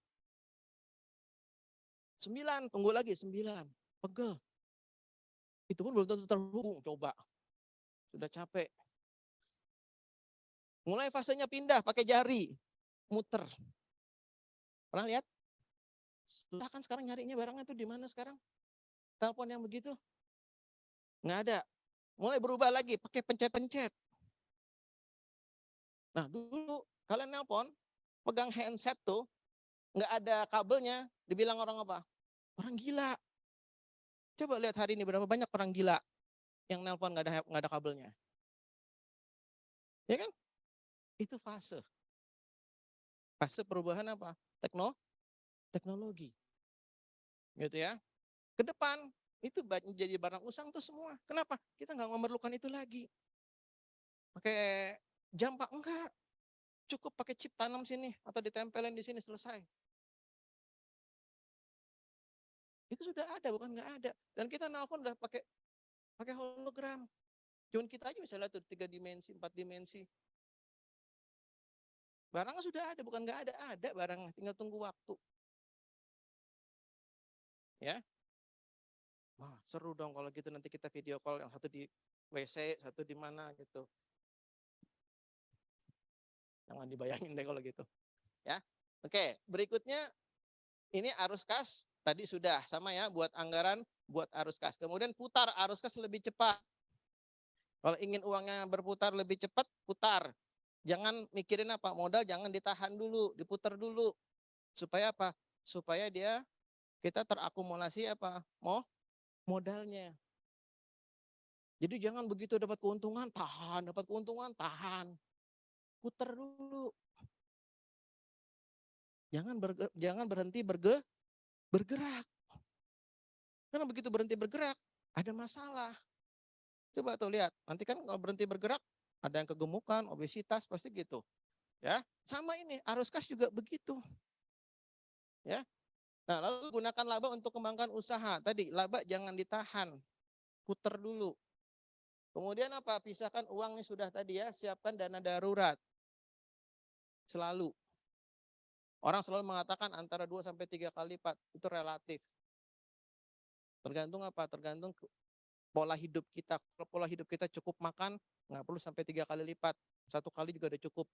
9, tunggu lagi 9. Pegel. Itu pun belum tentu terhubung, coba. Sudah capek. Mulai fasenya pindah pakai jari, muter. Pernah lihat? Susah kan sekarang nyarinya barangnya itu di mana sekarang? Telepon yang begitu? Nggak ada. Mulai berubah lagi pakai pencet-pencet. Nah, dulu kalian nelpon, pegang handset tuh, nggak ada kabelnya, dibilang orang apa? Orang gila. Coba lihat hari ini berapa banyak orang gila yang nelpon nggak ada kabelnya. Ya kan? Itu fase. Fase perubahan apa? Teknologi. Gitu ya. Ke depan itu jadi barang usang tuh semua. Kenapa? Kita nggak memerlukan itu lagi. Pakai jam Pak? Enggak. Cukup pakai chip tanam sini atau ditempelin di sini selesai. Itu sudah ada, bukan nggak ada. Dan kita nelpon udah pakai hologram. Cuman kita aja bisa lihat tuh 3 dimensi, 4 dimensi. Barangnya sudah ada, bukan nggak ada. Ada barangnya, tinggal tunggu waktu. Ya. Wah, seru dong kalau gitu nanti kita video call, yang satu di WC, satu di mana gitu. Jangan dibayangin deh kalau gitu. Ya. Oke, berikutnya ini arus kas tadi sudah sama ya, buat anggaran, buat arus kas. Kemudian putar arus kas lebih cepat. Kalau ingin uangnya berputar lebih cepat, putar. Jangan mikirin apa, modal jangan ditahan dulu, diputar dulu. Supaya apa? Supaya kita terakumulasi apa? Modalnya. Jadi jangan begitu dapat keuntungan, tahan, dapat keuntungan, tahan. Putar dulu. Jangan berhenti bergerak. Karena begitu berhenti bergerak, ada masalah. Coba tuh lihat, nanti kan kalau berhenti bergerak, ada yang kegemukan, obesitas, pasti gitu. Ya, sama ini, arus kas juga begitu. Ya. Nah, lalu gunakan laba untuk kembangkan usaha. Tadi, laba jangan ditahan, putar dulu. Kemudian apa? Pisahkan uangnya sudah tadi ya, siapkan dana darurat. Selalu. Orang selalu mengatakan antara 2 sampai 3 kali lipat, itu relatif. Tergantung apa? Tergantung pola hidup kita. Kalau pola hidup kita cukup makan, nggak perlu sampai 3 kali lipat. 1 kali juga udah cukup.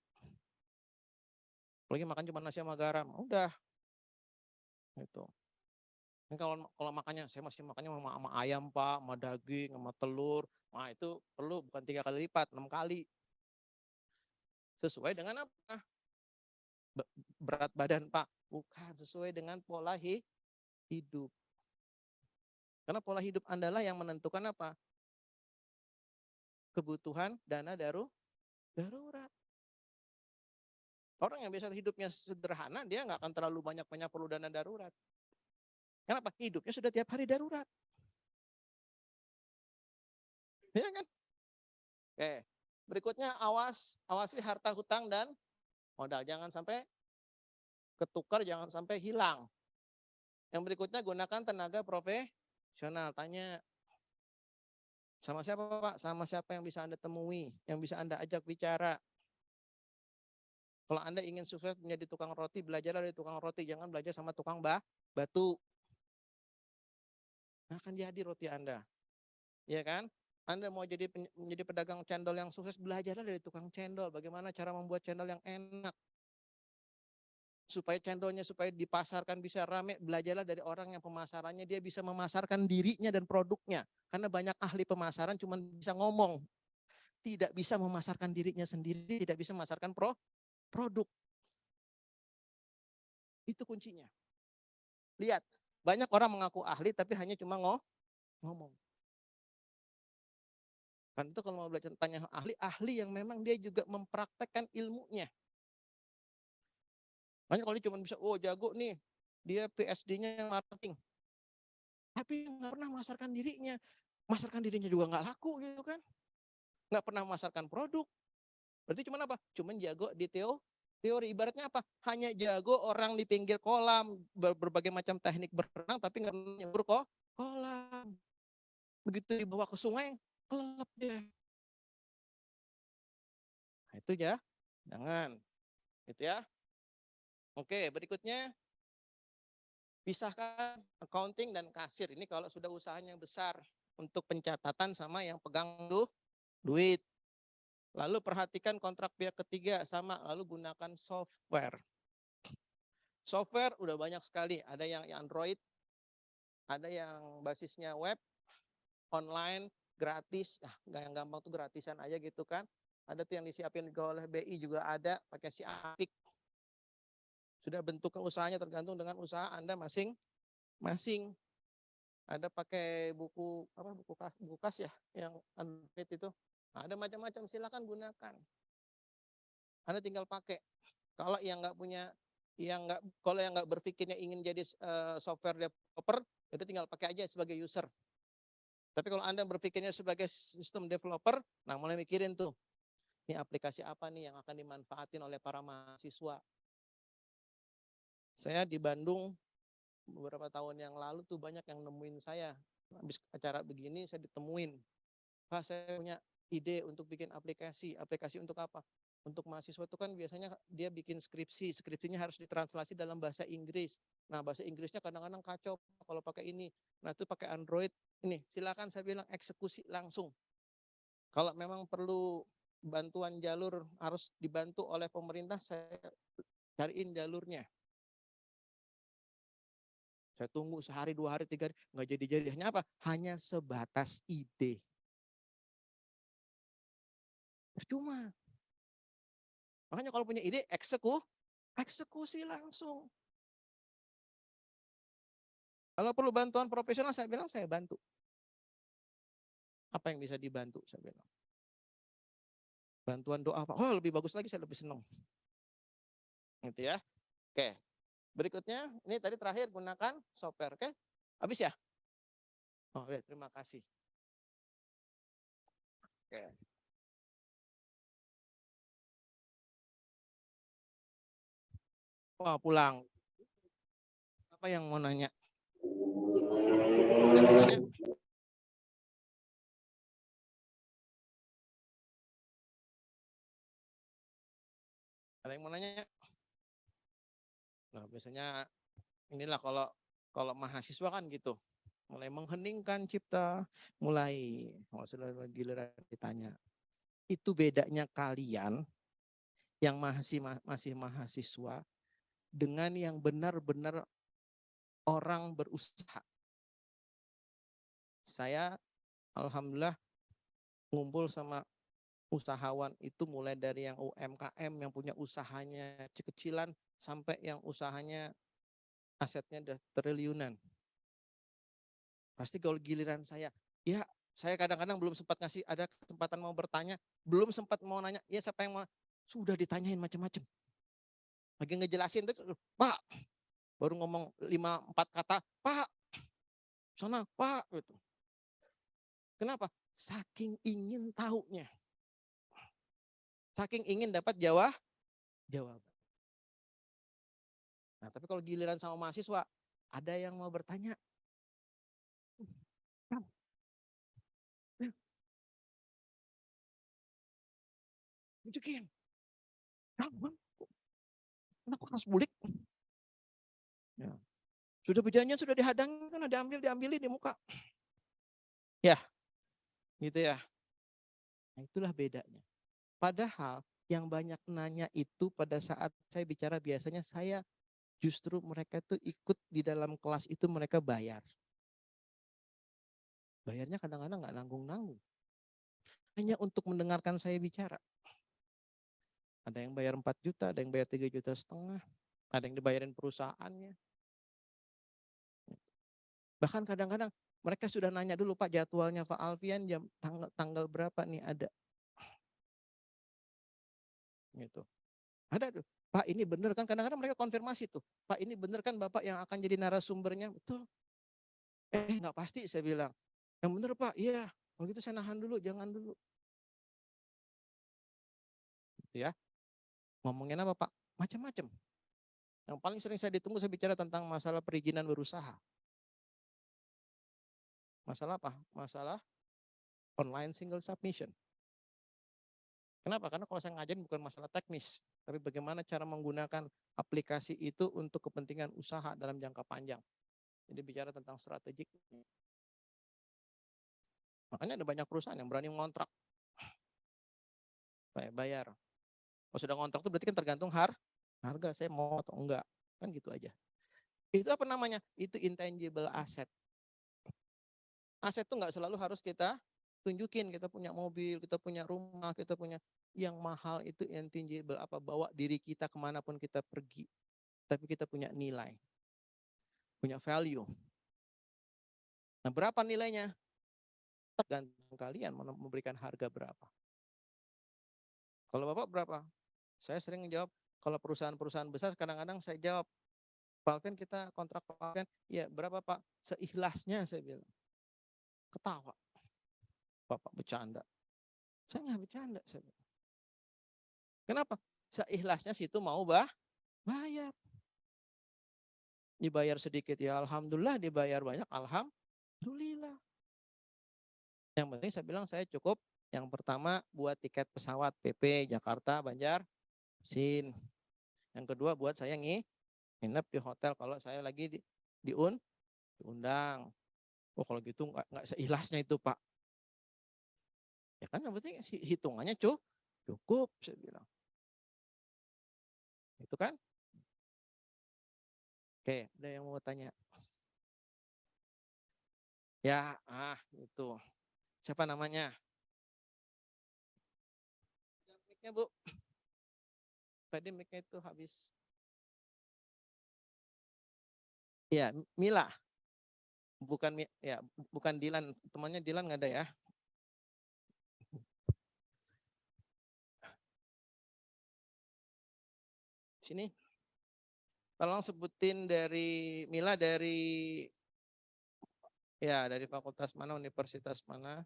Apalagi makan cuma nasi sama garam, udah. Gitu. Ini kalau makannya, saya masih makannya sama ayam Pak, sama daging, sama telur. Nah itu perlu bukan 3 kali lipat, 6 kali. Sesuai dengan apa? Berat badan Pak. Bukan, sesuai dengan pola hidup. Karena pola hidup Anda lah yang menentukan apa? Kebutuhan dana darurat. Orang yang biasa hidupnya sederhana, dia nggak akan terlalu banyak perlu dana darurat. Kenapa? Hidupnya sudah tiap hari darurat. Ya kan? Oke. Berikutnya awasi harta hutang dan modal. Jangan sampai ketukar, jangan sampai hilang. Yang berikutnya gunakan tenaga profesional. Tanya, sama siapa Pak? Sama siapa yang bisa Anda temui, yang bisa Anda ajak bicara. Kalau Anda ingin sukses menjadi tukang roti, belajarlah dari tukang roti. Jangan belajar sama tukang batu. Nah, akan jadi roti Anda. Ya kan? Anda mau menjadi pedagang cendol yang sukses, belajarlah dari tukang cendol. Bagaimana cara membuat cendol yang enak. Supaya cendolnya supaya dipasarkan bisa rame, belajarlah dari orang yang pemasarannya dia bisa memasarkan dirinya dan produknya. Karena banyak ahli pemasaran cuma bisa ngomong, tidak bisa memasarkan dirinya sendiri, tidak bisa memasarkan produk. Itu kuncinya. Lihat, banyak orang mengaku ahli tapi hanya cuma ngomong. Kan itu kalau mau belajar tanya ahli yang memang dia juga mempraktekkan ilmunya. Banyak kalau dia cuma bisa, oh jago nih, dia PhD-nya marketing. Tapi nggak pernah memasarkan dirinya. Masarkan dirinya juga nggak laku gitu kan. Nggak pernah memasarkan produk. Berarti cuma apa? Cuma jago di teori. Ibaratnya apa? Hanya jago orang di pinggir kolam, berbagai macam teknik berenang, tapi nggak nyebur kolam. Begitu dibawa ke sungai, kelelep dia. Nah, itu ya, jangan. Gitu ya. Oke, berikutnya pisahkan accounting dan kasir. Ini kalau sudah usahanya besar untuk pencatatan sama yang pegang duit. Lalu perhatikan kontrak pihak ketiga sama, lalu gunakan software. Software udah banyak sekali, ada yang Android, ada yang basisnya web, online, gratis. Yang gampang tuh gratisan aja gitu kan. Ada tuh yang disiapin oleh BI juga ada, pakai si Apik. Sudah bentuk usahanya tergantung dengan usaha Anda masing-masing. Ada pakai buku kas ya, yang Android itu. Nah, ada macam-macam, silakan gunakan. Anda tinggal pakai. Kalau yang nggak punya, kalau yang nggak berpikirnya ingin jadi software developer, itu tinggal pakai aja sebagai user. Tapi kalau Anda berpikirnya sebagai sistem developer, nah mulai mikirin tuh, ini aplikasi apa nih yang akan dimanfaatin oleh para mahasiswa. Saya di Bandung beberapa tahun yang lalu tuh banyak yang nemuin saya. Habis acara begini saya ditemuin. Pak, saya punya ide untuk bikin aplikasi. Aplikasi untuk apa? Untuk mahasiswa itu kan biasanya dia bikin skripsi. Skripsinya harus ditranslasi dalam bahasa Inggris. Nah, bahasa Inggrisnya kadang-kadang kacau kalau pakai ini. Nah, itu pakai Android. Ini, silakan saya bilang eksekusi langsung. Kalau memang perlu bantuan jalur harus dibantu oleh pemerintah, saya cariin jalurnya. Saya tunggu sehari, 2 hari, 3 hari, nggak jadi-jadi. Hanya apa? Hanya sebatas ide. Percuma. Makanya kalau punya ide, eksekusi langsung. Kalau perlu bantuan profesional, saya bilang saya bantu. Apa yang bisa dibantu, saya bilang. Bantuan doa, Pak. Oh, lebih bagus lagi, saya lebih senang. Gitu ya. Oke. Berikutnya, ini tadi terakhir gunakan software. Oke. Habis ya? Oke, terima kasih. Oke. Wah, pulang. Apa yang mau nanya? Ada yang mau nanya? Ada yang mau nanya? Nah, biasanya inilah kalau mahasiswa kan gitu. Mulai mengheningkan cipta, mulai sudah giliran ditanya. Itu bedanya kalian yang masih mahasiswa dengan yang benar-benar orang berusaha. Saya alhamdulillah ngumpul sama usahawan itu mulai dari yang UMKM yang punya usahanya kecil-kecilan sampai yang usahanya asetnya udah triliunan. Pasti kalau giliran saya, ya saya kadang-kadang belum sempat ngasih, ada kesempatan mau bertanya, belum sempat mau nanya, ya siapa yang mau, sudah ditanyain macam-macam. Lagi ngejelasin, Pak, baru ngomong 5-4 kata, Pak, sana, Pak. Gitu. Kenapa? Saking ingin tahunya. Saking ingin dapat jawaban. Nah, tapi kalau giliran sama mahasiswa, ada yang mau bertanya. Tunjukin. Kenapa harus bulik? Ya. Sudah berjanjian, sudah dihadang, kan diambilin di muka. Ya, gitu ya. Nah, itulah bedanya. Padahal yang banyak nanya itu pada saat saya bicara biasanya saya justru mereka tuh ikut di dalam kelas itu mereka bayar. Bayarnya kadang-kadang nggak nanggung-nanggung. Hanya untuk mendengarkan saya bicara. Ada yang bayar 4 juta, ada yang bayar 3,5 juta, ada yang dibayarin perusahaannya. Bahkan kadang-kadang mereka sudah nanya dulu, Pak jadwalnya Pak Alfian jam tanggal berapa nih ada. Gitu. Ada tuh, Pak ini bener kan, kadang-kadang mereka konfirmasi tuh, Pak ini bener kan Bapak yang akan jadi narasumbernya, betul. Nggak pasti saya bilang, yang bener Pak, iya, kalau gitu saya nahan dulu, jangan dulu. Gitu ya, ngomongin apa Pak? Macam-macam. Yang paling sering saya ditunggu saya bicara tentang masalah perizinan berusaha. Masalah apa? Masalah online single submission. Kenapa? Karena kalau saya ngajarin bukan masalah teknis, tapi bagaimana cara menggunakan aplikasi itu untuk kepentingan usaha dalam jangka panjang. Jadi bicara tentang strategik. Makanya ada banyak perusahaan yang berani ngontrak. Bayar. Kalau sudah ngontrak itu berarti kan tergantung harga, saya mau atau enggak. Kan gitu aja. Itu apa namanya? Itu intangible asset. Aset itu enggak selalu harus kita tunjukin. Kita punya mobil, kita punya rumah, kita punya yang mahal itu intangible. Apa bawa diri kita kemanapun kita pergi. Tapi kita punya nilai. Punya value. Nah berapa nilainya? Tergantung kalian memberikan harga berapa. Kalau Bapak berapa? Saya sering menjawab, kalau perusahaan-perusahaan besar kadang-kadang saya jawab, Pak Alfian kita kontrak Pak Alfian, ya berapa Pak? Seikhlasnya saya bilang. Ketawa. Bapak bercanda. Saya nggak bercanda. Saya bilang. Kenapa? Seikhlasnya situ mau bayar. Dibayar sedikit ya alhamdulillah, dibayar banyak alhamdulillah. Yang penting saya bilang saya cukup yang pertama buat tiket pesawat PP Jakarta Banjarmasin. Yang kedua buat saya nginep di hotel kalau saya lagi diundang. Oh kalau gitu nggak seikhlasnya itu Pak. Ya kan yang penting hitungannya cukup saya bilang. Itu kan? Oke, ada yang mau tanya? Ya, itu. Siapa namanya? Mic-nya Bu. Tadi mic-nya itu habis. Ya, Mila. Bukan Dilan, temannya Dilan nggak ada ya? Sini. Tolong sebutin dari Mila dari fakultas mana, universitas mana.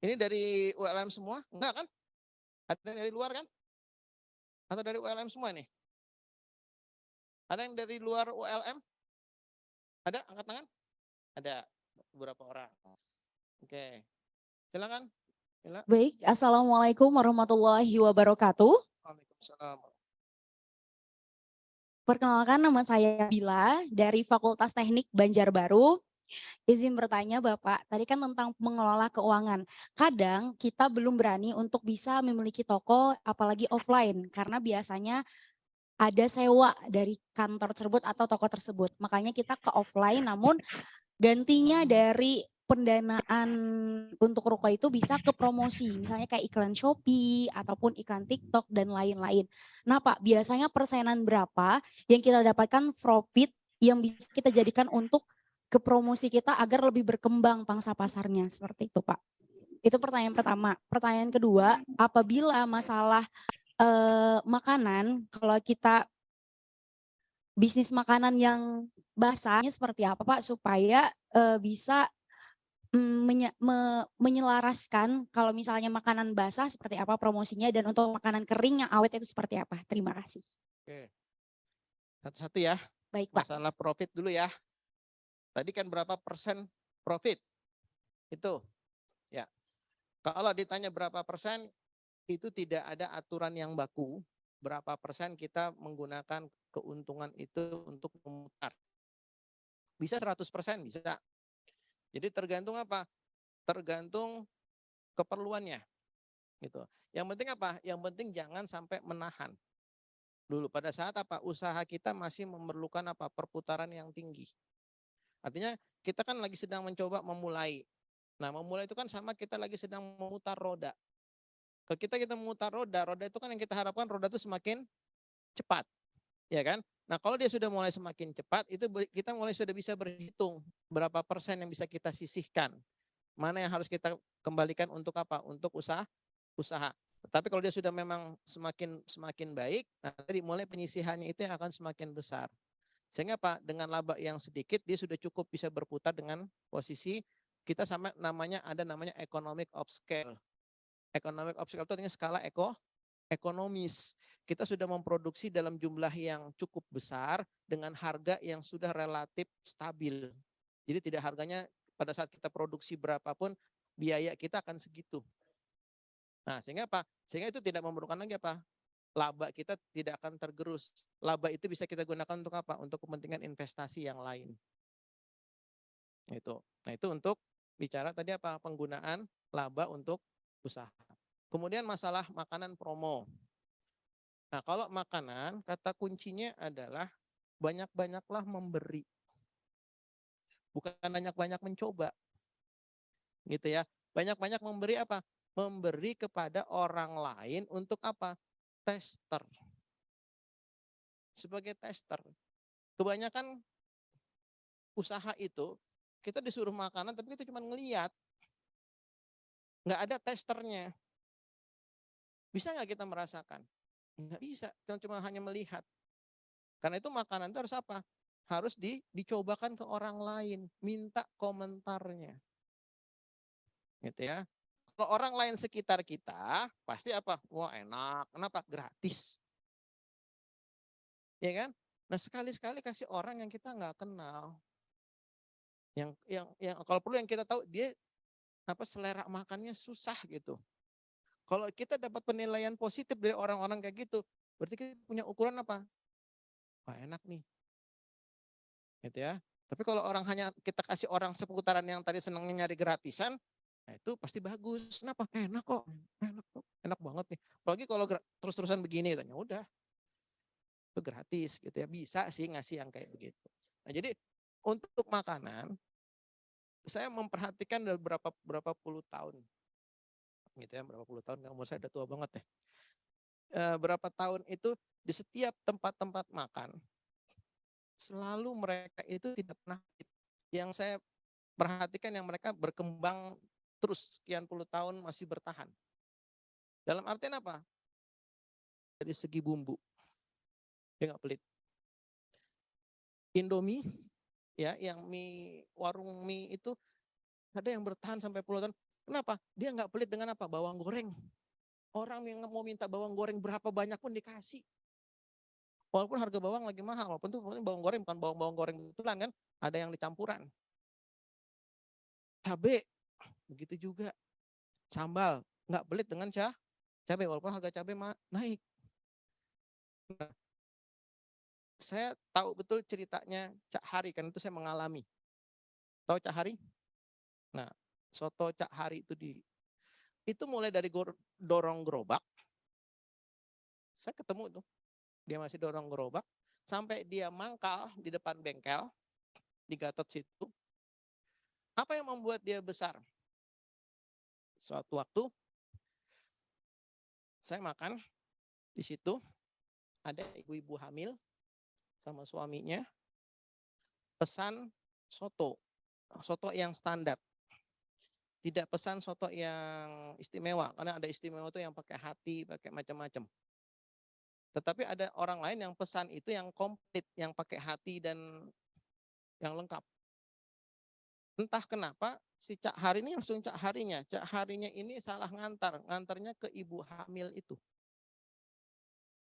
Ini dari ULM semua? Enggak kan? Ada yang dari luar kan? Atau dari ULM semua nih? Ada yang dari luar ULM? Ada? Angkat tangan? Ada beberapa orang. Oke. Silakan. Mila. Baik, Assalamualaikum warahmatullahi wabarakatuh. Waalaikumsalam. Perkenalkan nama saya Bila dari Fakultas Teknik Banjarbaru. Izin bertanya Bapak, tadi kan tentang mengelola keuangan. Kadang kita belum berani untuk bisa memiliki toko apalagi offline karena biasanya ada sewa dari kantor tersebut atau toko tersebut. Makanya kita ke offline namun gantinya dari pendanaan untuk ruko itu bisa ke promosi, misalnya kayak iklan Shopee ataupun iklan TikTok dan lain-lain. Nah Pak, biasanya persenan berapa yang kita dapatkan profit yang bisa kita jadikan untuk ke promosi kita agar lebih berkembang pangsa pasarnya, seperti itu Pak. Itu pertanyaan pertama. Pertanyaan kedua, apabila masalah makanan, kalau kita bisnis makanan yang basahnya seperti apa Pak supaya bisa menyelaraskan kalau misalnya makanan basah seperti apa promosinya dan untuk makanan kering yang awet itu seperti apa? Terima kasih. Oke, satu-satu ya. Baik, Pak. Masalah profit dulu ya. Tadi kan berapa persen profit? Itu. Ya. Kalau ditanya berapa persen, itu tidak ada aturan yang baku. Berapa persen kita menggunakan keuntungan itu untuk memutar. Bisa 100% bisa. Jadi tergantung apa? Tergantung keperluannya. Gitu. Yang penting apa? Yang penting jangan sampai menahan. Dulu pada saat apa? Usaha kita masih memerlukan apa? Perputaran yang tinggi. Artinya kita kan lagi sedang mencoba memulai. Nah, memulai itu kan sama kita lagi sedang memutar roda. Kalau kita memutar roda, roda itu kan yang kita harapkan roda itu semakin cepat, ya kan? Nah, kalau dia sudah mulai semakin cepat, itu kita mulai sudah bisa berhitung berapa persen yang bisa kita sisihkan. Mana yang harus kita kembalikan untuk apa? Untuk usaha. Tapi kalau dia sudah memang semakin baik, nah tadi mulai penyisihannya itu yang akan semakin besar. Sehingga apa? Dengan laba yang sedikit dia sudah cukup bisa berputar dengan posisi kita sama ada namanya economic of scale. Economic of scale itu artinya skala ekonomis. Kita sudah memproduksi dalam jumlah yang cukup besar dengan harga yang sudah relatif stabil. Jadi tidak harganya pada saat kita produksi berapapun biaya kita akan segitu. Nah, sehingga apa? Sehingga itu tidak memerlukan lagi apa? Laba kita tidak akan tergerus. Laba itu bisa kita gunakan untuk apa? Untuk kepentingan investasi yang lain. Itu. Nah, itu untuk bicara tadi apa? Penggunaan laba untuk usaha. Kemudian masalah makanan promo. Nah, kalau makanan, kata kuncinya adalah banyak-banyaklah memberi. Bukan banyak-banyak mencoba. Gitu ya. Banyak-banyak memberi apa? Memberi kepada orang lain untuk apa? Tester. Sebagai tester. Kebanyakan usaha itu, kita disuruh makanan tapi kita cuma ngeliat. Nggak ada testernya. Bisa nggak kita merasakan? Nggak bisa, cuma hanya melihat. Karena itu makanan itu harus apa? Harus dicobakan ke orang lain, minta komentarnya. Gitu ya. Kalau orang lain sekitar kita, pasti apa? Wah enak, kenapa? Gratis. Ya kan? Nah sekali-sekali kasih orang yang kita nggak kenal. Yang kalau perlu yang kita tahu dia apa selera makannya susah gitu. Kalau kita dapat penilaian positif dari orang-orang kayak gitu, berarti kita punya ukuran apa? Wah enak nih. Gitu ya. Tapi kalau orang hanya kita kasih orang seputaran yang tadi senangnya nyari gratisan, nah itu pasti bagus. Kenapa? Enak kok. Enak kok. Enak banget nih. Apalagi kalau terus-terusan begini, tanya udah itu gratis gitu ya. Bisa sih ngasih yang kayak begitu. Nah, jadi untuk makanan saya memperhatikan dari berapa puluh tahun. Gitu ya, berapa puluh tahun, umur saya udah tua banget ya. Berapa tahun itu di setiap tempat-tempat makan selalu mereka itu tidak pernah yang saya perhatikan yang mereka berkembang terus sekian puluh tahun masih bertahan. Dalam artian apa? Dari segi bumbu. Dia nggak pelit. Indomie ya yang warung mie itu ada yang bertahan sampai puluhan tahun. Kenapa? Dia nggak pelit dengan apa? Bawang goreng. Orang yang mau minta bawang goreng berapa banyak pun dikasih. Walaupun harga bawang lagi mahal, walaupun itu bawang goreng bukan bawang goreng betulan kan, ada yang dicampuran. Cabai begitu juga. Sambal nggak pelit dengan cabai walaupun harga cabai naik. Nah, saya tahu betul ceritanya Cak Hari kan itu saya mengalami. Tahu Cak Hari? Nah, soto Cak Hari itu mulai dari dorong gerobak. Saya ketemu itu. Dia masih dorong gerobak sampai dia mangkal di depan bengkel di Gatot situ. Apa yang membuat dia besar? Suatu waktu saya makan di situ ada ibu-ibu hamil sama suaminya pesan soto yang standar. Tidak pesan soto yang istimewa, karena ada istimewa itu yang pakai hati, pakai macam-macam. Tetapi ada orang lain yang pesan itu yang komplit, yang pakai hati dan yang lengkap. Entah kenapa si Cak Hari ini langsung Cak Harinya ini salah ngantarnya ke ibu hamil itu.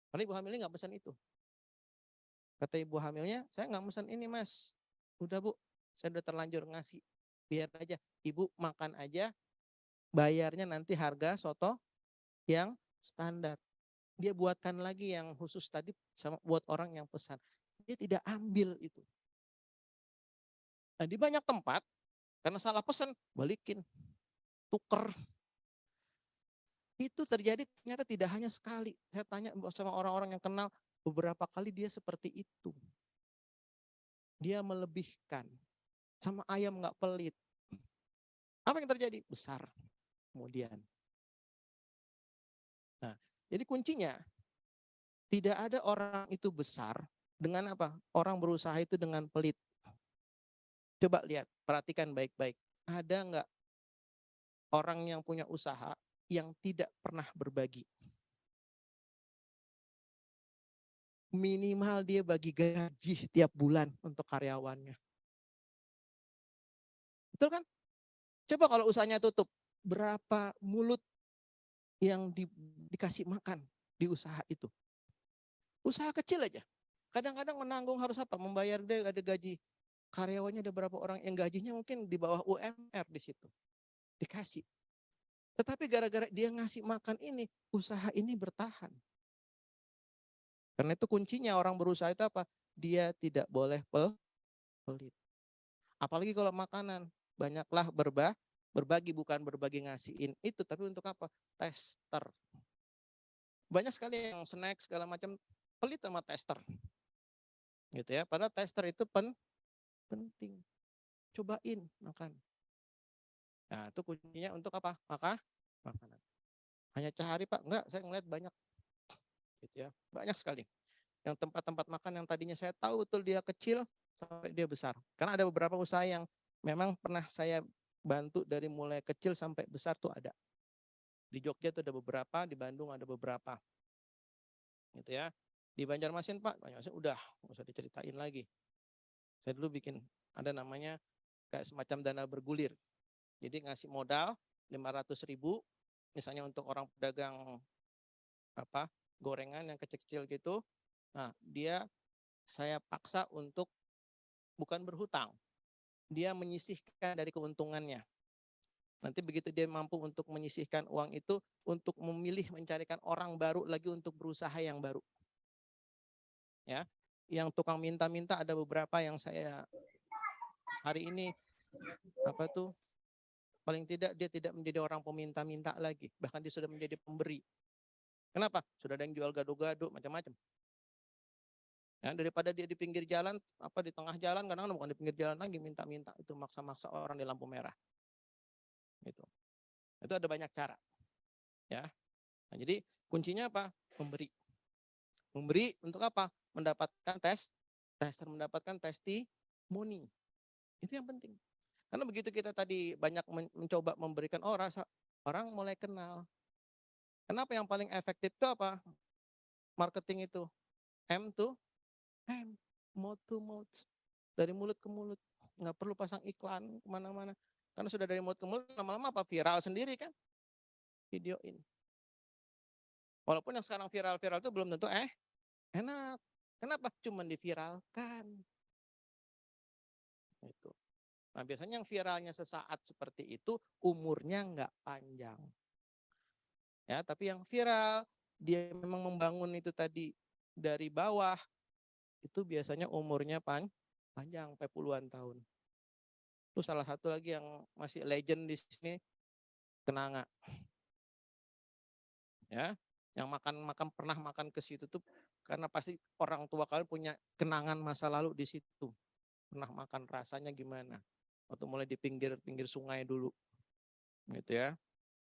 Karena ibu hamil ini nggak pesan itu. Kata ibu hamilnya, saya nggak pesan ini mas. Udah bu, saya udah terlanjur ngasih. Biar aja, ibu makan aja, bayarnya nanti harga soto yang standar. Dia buatkan lagi yang khusus tadi sama buat orang yang pesan. Dia tidak ambil itu. Nah, di banyak tempat, karena salah pesan, balikin, tuker. Itu terjadi ternyata tidak hanya sekali. Saya tanya sama orang-orang yang kenal, beberapa kali dia seperti itu. Dia melebihkan. Sama ayam nggak pelit. Apa yang terjadi? Besar kemudian. Nah, jadi kuncinya tidak ada orang itu besar dengan apa? Orang berusaha itu dengan pelit. Coba lihat, perhatikan baik-baik. Ada nggak orang yang punya usaha yang tidak pernah berbagi? Minimal dia bagi gaji tiap bulan untuk karyawannya. Betul kan? Coba kalau usahanya tutup, berapa mulut yang dikasih makan di usaha itu? Usaha kecil aja. Kadang-kadang menanggung harus apa? Membayar dia ada gaji. Karyawannya ada berapa orang yang gajinya mungkin di bawah UMR di situ. Dikasih. Tetapi gara-gara dia ngasih makan ini, usaha ini bertahan. Karena itu kuncinya orang berusaha itu apa? Dia tidak boleh pelit. Apalagi kalau makanan, banyaklah berbagi, bukan berbagi ngasihin itu, tapi untuk apa? Tester. Banyak sekali yang snack segala macam pelit sama tester. Gitu ya. Padahal tester itu penting. Cobain makan. Nah, itu kuncinya untuk apa? Makanan. Hanya cahari Pak? Enggak, saya ngeliat banyak. Gitu ya. Banyak sekali. Yang tempat-tempat makan yang tadinya saya tahu betul dia kecil sampai dia besar. Karena ada beberapa usaha yang memang pernah saya bantu dari mulai kecil sampai besar tuh ada. Di Jogja tuh ada beberapa, di Bandung ada beberapa. Gitu ya. Di Banjarmasin Pak, Banjarmasin udah nggak usah diceritain lagi. Saya dulu bikin ada namanya kayak semacam dana bergulir. Jadi ngasih modal 500.000 misalnya untuk orang pedagang apa gorengan yang kecil-kecil gitu. Nah, saya paksa untuk bukan berhutang. Dia menyisihkan dari keuntungannya. Nanti begitu dia mampu untuk menyisihkan uang itu untuk memilih mencarikan orang baru lagi untuk berusaha yang baru. Ya. Yang tukang minta-minta ada beberapa yang saya hari ini apa tuh paling tidak dia tidak menjadi orang peminta-minta lagi, bahkan dia sudah menjadi pemberi. Kenapa? Sudah ada yang jual gado-gado macam-macam. Ya, daripada dia di pinggir jalan, apa di tengah jalan, kadang-kadang bukan di pinggir jalan lagi minta-minta itu maksa-maksa orang di lampu merah. Gitu. Itu ada banyak cara. Ya. Nah, jadi kuncinya apa? Memberi. Memberi untuk apa? Mendapatkan tester mendapatkan testimoni. Itu yang penting. Karena begitu kita tadi banyak mencoba memberikan orang mulai kenal. Kenapa yang paling efektif itu apa? Marketing itu M to M, mouth to mouth, dari mulut ke mulut. Nggak perlu pasang iklan kemana-mana. Karena sudah dari mulut ke mulut, lama-lama apa viral sendiri kan? Videoin. Walaupun yang sekarang viral-viral itu belum tentu enak. Kenapa? Cuma diviralkan. Itu. Nah biasanya yang viralnya sesaat seperti itu umurnya nggak panjang. Ya, tapi yang viral dia memang membangun itu tadi dari bawah itu biasanya umurnya panjang sampai puluhan tahun. Itu salah satu lagi yang masih legend di sini Kenanga. Ya, yang makan pernah makan ke situ tuh karena pasti orang tua kalian punya kenangan masa lalu di situ. Pernah makan rasanya gimana? Waktu mulai di pinggir-pinggir sungai dulu. Gitu ya.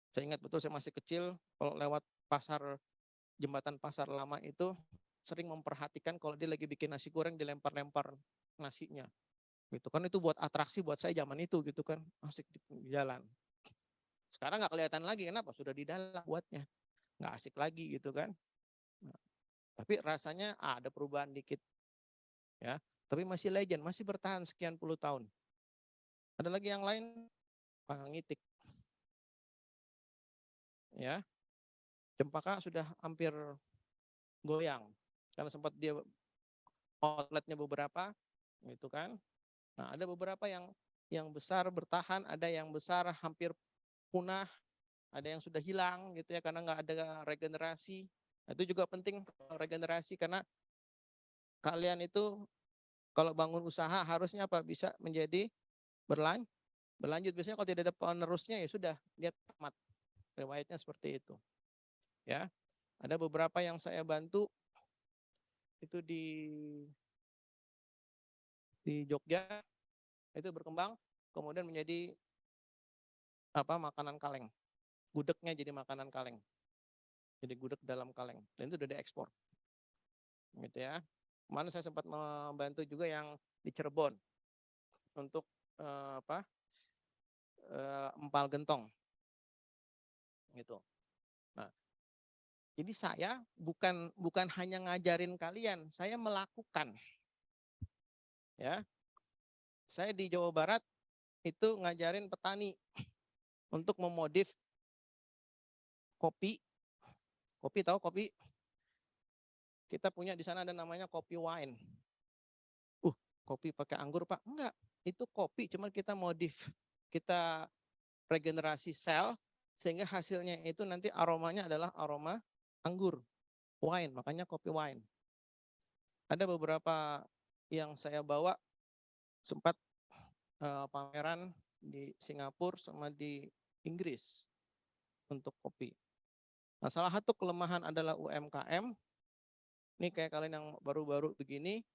Saya ingat betul saya masih kecil kalau lewat jembatan pasar lama itu sering memperhatikan kalau dia lagi bikin nasi goreng dilempar-lempar nasinya. Gitu kan itu buat atraksi buat saya zaman itu gitu kan. Asik di jalan. Sekarang nggak kelihatan lagi kenapa? Sudah di dalam buatnya. Nggak asik lagi gitu kan. Nah, tapi rasanya ada perubahan dikit. Ya, tapi masih legend, masih bertahan sekian puluh tahun. Ada lagi yang lain, pangitik. Ya, cempaka sudah hampir goyang karena sempat dia outletnya beberapa, gitu kan. Nah, ada beberapa yang besar bertahan, ada yang besar hampir punah, ada yang sudah hilang gitu ya karena nggak ada regenerasi. Nah, itu juga penting regenerasi karena kalian itu kalau bangun usaha harusnya apa bisa menjadi berlanjut. Biasanya kalau tidak ada penerusnya ya sudah dia tamat. Riwayatnya seperti itu. Ya, ada beberapa yang saya bantu itu di Jogja itu berkembang kemudian menjadi apa makanan kaleng. Gudegnya jadi makanan kaleng. Jadi gudeg dalam kaleng dan itu udah diekspor. Gitu ya. Kemarin saya sempat membantu juga yang di Cirebon untuk empal gentong. Gitu. Nah, jadi saya bukan hanya ngajarin kalian, saya melakukan. Ya. Saya di Jawa Barat itu ngajarin petani untuk memodif kopi. Kopi tahu kopi? Kita punya di sana ada namanya kopi wine. Kopi pakai anggur, Pak? Enggak. Itu kopi cuman kita modif. Kita regenerasi sel sehingga hasilnya itu nanti aromanya adalah aroma anggur. Wine, makanya kopi wine. Ada beberapa yang saya bawa sempat pameran di Singapura sama di Inggris untuk kopi. Nah, salah satu kelemahan adalah UMKM. Ini kayak kalian yang baru-baru begini,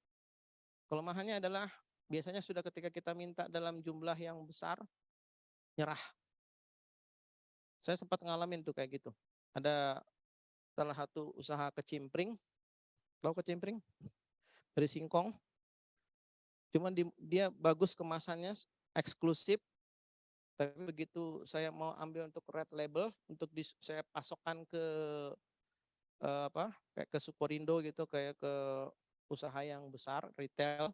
kelemahannya adalah biasanya sudah ketika kita minta dalam jumlah yang besar, nyerah. Saya sempat ngalamin tuh kayak gitu. Ada salah satu usaha kecimpring, tahu kecimpring? Dari singkong. Cuman dia bagus kemasannya, eksklusif. Tapi begitu saya mau ambil untuk red label, untuk saya pasokkan ke kayak ke Superindo gitu, kayak ke usaha yang besar, retail.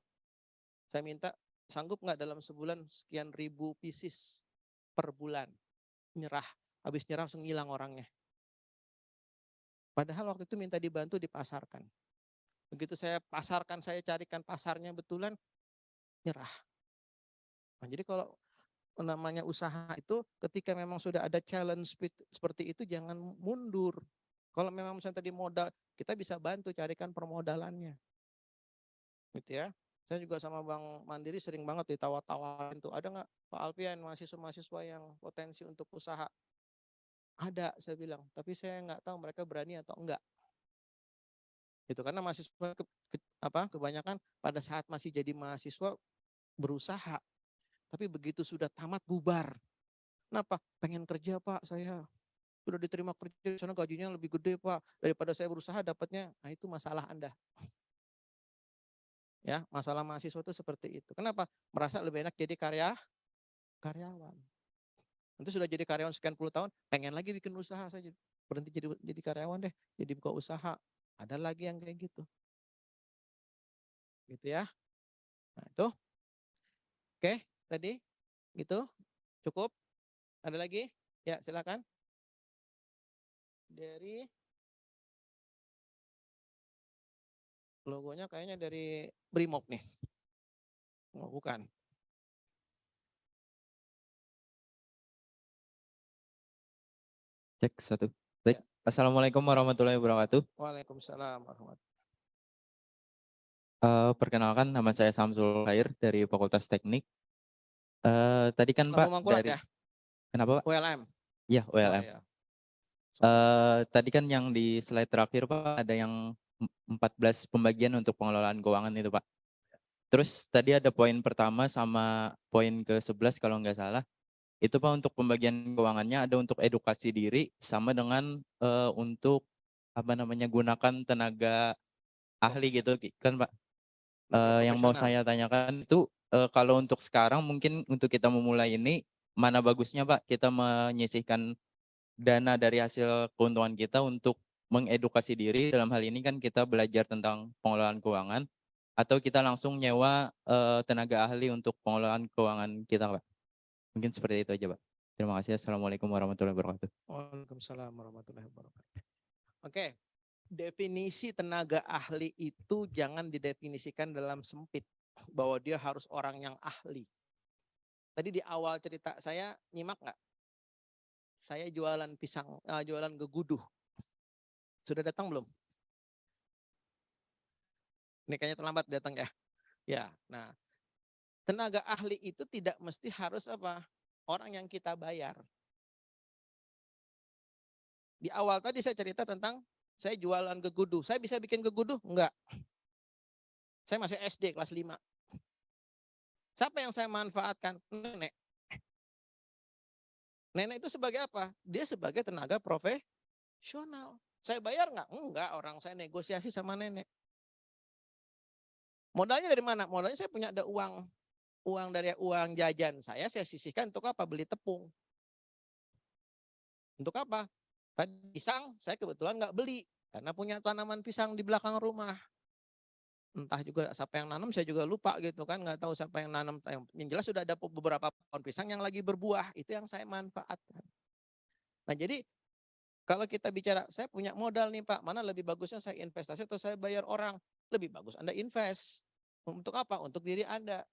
Saya minta sanggup nggak dalam sebulan sekian ribu pieces per bulan. Nyerah, habis nyerah langsung hilang orangnya. Padahal waktu itu minta dibantu dipasarkan. Begitu saya pasarkan, saya carikan pasarnya betulan, nyerah. Nah, jadi kalau namanya usaha itu ketika memang sudah ada challenge seperti itu jangan mundur. Kalau memang misalnya tadi modal, kita bisa bantu carikan permodalannya. Gitu ya. Saya juga sama Bank Mandiri sering banget ditawar-tawarin tuh, ada nggak Pak Alfian mahasiswa-mahasiswa yang potensi untuk usaha? Ada, saya bilang, tapi saya nggak tahu mereka berani atau enggak. Gitu, karena mahasiswa kebanyakan pada saat masih jadi mahasiswa berusaha, tapi begitu sudah tamat bubar. Kenapa? Pengen kerja Pak, saya sudah diterima kerja di sana gajinya lebih gede Pak daripada saya berusaha dapatnya. Nah itu masalah Anda. Ya, masalah mahasiswa itu seperti itu. Kenapa? Merasa lebih enak jadi karyawan. Nanti sudah jadi karyawan sekian puluh tahun, pengen lagi bikin usaha saja. Berhenti jadi karyawan deh, jadi buka usaha. Ada lagi yang kayak gitu. Gitu ya. Nah, itu. Oke, tadi gitu. Cukup? Ada lagi? Ya, silakan. Dari logonya kayaknya dari Brimob nih. Oh, bukan. Cek satu. Baik. Ya. Assalamualaikum warahmatullahi wabarakatuh. Waalaikumsalam warahmatullahi. Perkenalkan nama saya Samsul Khair dari Fakultas Teknik. Tadi kan Bukan Pak Rumangkurat dari ya? kenapa Pak? ULM. Iya, Oh, ULM. ya. Tadi kan yang di slide terakhir Pak ada yang 14 pembagian untuk pengelolaan keuangan itu Pak. Terus tadi ada poin pertama sama poin ke-11 kalau nggak salah. Itu Pak untuk pembagian keuangannya ada untuk edukasi diri sama dengan untuk gunakan tenaga ahli gitu kan Pak. Yang mau Profesional. saya tanyakan itu kalau untuk sekarang mungkin untuk kita memulai ini mana bagusnya Pak kita menyisihkan dana dari hasil keuntungan kita untuk mengedukasi diri, dalam hal ini kan kita belajar tentang pengelolaan keuangan, atau kita langsung nyewa tenaga ahli untuk pengelolaan keuangan kita Pak? Mungkin seperti itu aja, Pak. Terima kasih. Assalamualaikum warahmatullahi wabarakatuh. Waalaikumsalam warahmatullahi wabarakatuh. Oke, definisi tenaga ahli itu jangan didefinisikan dalam sempit bahwa dia harus orang yang ahli. Tadi di awal cerita saya nyimak nggak? Saya jualan pisang, jualan geguduh. Sudah datang belum? Ini kayaknya terlambat datang ya. Ya, nah tenaga ahli itu tidak mesti harus apa? Orang yang kita bayar. Di awal tadi saya cerita tentang saya jualan geguduh. Saya bisa bikin geguduh? Enggak. Saya masih SD kelas 5. Siapa yang saya manfaatkan? Nenek. Nenek itu sebagai apa? Dia sebagai tenaga profesional. Saya bayar nggak? Enggak, orang saya negosiasi sama nenek. Modalnya dari mana? Modalnya saya punya ada uang. Uang dari uang jajan saya sisihkan untuk apa? Beli tepung. Untuk apa? Tadi pisang saya kebetulan nggak beli. Karena punya tanaman pisang di belakang rumah. Entah juga siapa yang nanam, saya juga lupa gitu kan. Nggak tahu siapa yang nanam. Yang jelas sudah ada beberapa pohon pisang yang lagi berbuah. Itu yang saya manfaatkan. Nah jadi kalau kita bicara, saya punya modal nih Pak. Mana lebih bagusnya saya investasi atau saya bayar orang? Lebih bagus Anda invest. Untuk apa? Untuk diri Anda.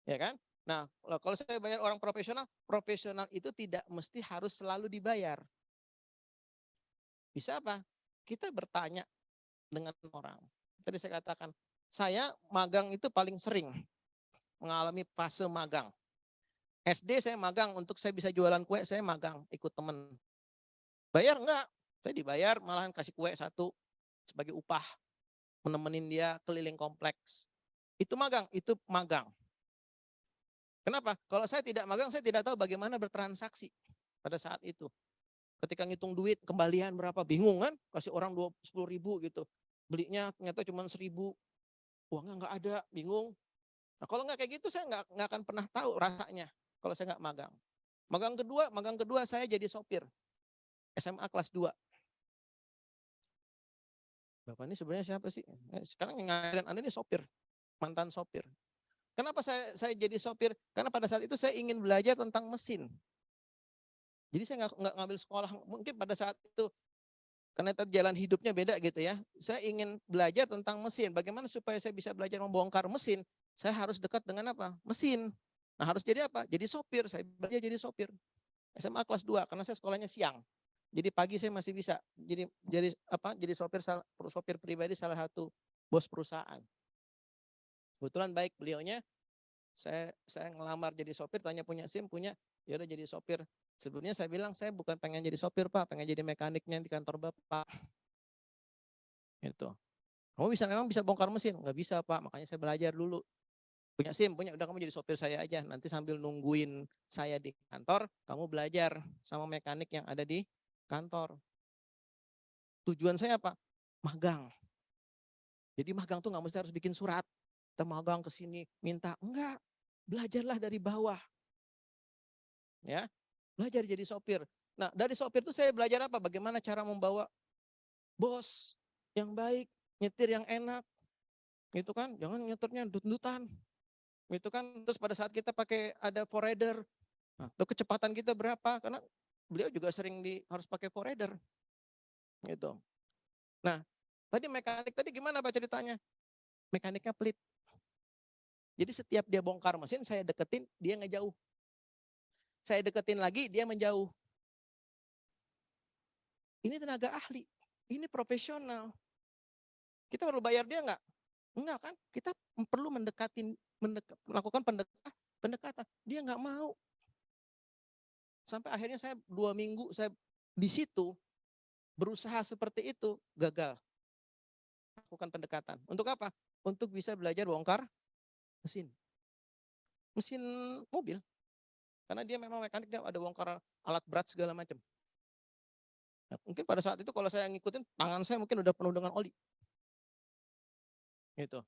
Ya kan? Nah, kalau saya bayar orang profesional, profesional itu tidak mesti harus selalu dibayar. Bisa apa? Kita bertanya dengan orang. Tadi saya katakan, saya magang itu paling sering mengalami fase magang. SD saya magang untuk saya bisa jualan kue, saya magang ikut temen. Bayar enggak? Saya dibayar, malahan kasih kue satu sebagai upah. Menemenin dia keliling kompleks. Itu magang, itu magang. Kenapa? Kalau saya tidak magang, saya tidak tahu bagaimana bertransaksi pada saat itu. Ketika ngitung duit, kembalian berapa, bingung kan? Kasih orang 10.000 gitu. Belinya ternyata cuma 1.000. Uangnya nggak ada, bingung. Nah kalau nggak kayak gitu, saya nggak akan pernah tahu rasanya kalau saya nggak magang. Magang kedua saya jadi sopir. SMA kelas 2. Bapak ini sebenarnya siapa sih? Sekarang yang ngajarin Anda ini sopir, mantan sopir. Kenapa saya jadi sopir? Karena pada saat itu saya ingin belajar tentang mesin. Jadi saya nggak ngambil sekolah. Mungkin pada saat itu karena jalan hidupnya beda gitu ya. Saya ingin belajar tentang mesin. Bagaimana supaya saya bisa belajar membongkar mesin? Saya harus dekat dengan apa? Mesin. Nah harus jadi apa? Jadi sopir. Saya belajar jadi sopir. SMA kelas 2 karena saya sekolahnya siang. Jadi pagi saya masih bisa. Jadi sopir pribadi salah satu bos perusahaan. Kebetulan baik beliaunya, saya ngelamar jadi sopir, tanya punya SIM, punya, ya udah jadi sopir. Sebelumnya saya bilang saya bukan pengen jadi sopir Pak, pengen jadi mekaniknya di kantor Bapak. Gitu. Kamu memang bisa bongkar mesin? Nggak bisa Pak, makanya saya belajar dulu. Punya SIM, punya, udah kamu jadi sopir saya aja. Nanti sambil nungguin saya di kantor, kamu belajar sama mekanik yang ada di kantor. Tujuan saya apa? Magang. Jadi magang tuh nggak mesti harus bikin surat. Kita magang ke sini, minta. Enggak, belajarlah dari bawah. Ya, belajar jadi sopir. Nah, dari sopir itu saya belajar apa? Bagaimana cara membawa bos yang baik, nyetir yang enak. Gitu kan, jangan nyetirnya dut-dutan. Gitu kan, terus pada saat kita pakai ada forerunner, nah, itu kecepatan kita berapa? Karena beliau juga sering harus pakai forerunner. Gitu. Nah, tadi mekanik tadi gimana Pak ceritanya? Mekaniknya pelit. Jadi setiap dia bongkar mesin, saya deketin, dia ngejauh. Saya deketin lagi, dia menjauh. Ini tenaga ahli, ini profesional. Kita perlu bayar dia enggak? Enggak kan? Kita perlu melakukan pendekatan. Dia enggak mau. Sampai akhirnya saya 2 minggu saya di situ berusaha seperti itu, gagal. Lakukan pendekatan. Untuk apa? Untuk bisa belajar bongkar mesin. Mesin mobil. Karena dia memang mekanik, dia ada bongkar alat berat segala macam. Nah, mungkin pada saat itu kalau saya ngikutin, tangan saya mungkin udah penuh dengan oli. Gitu.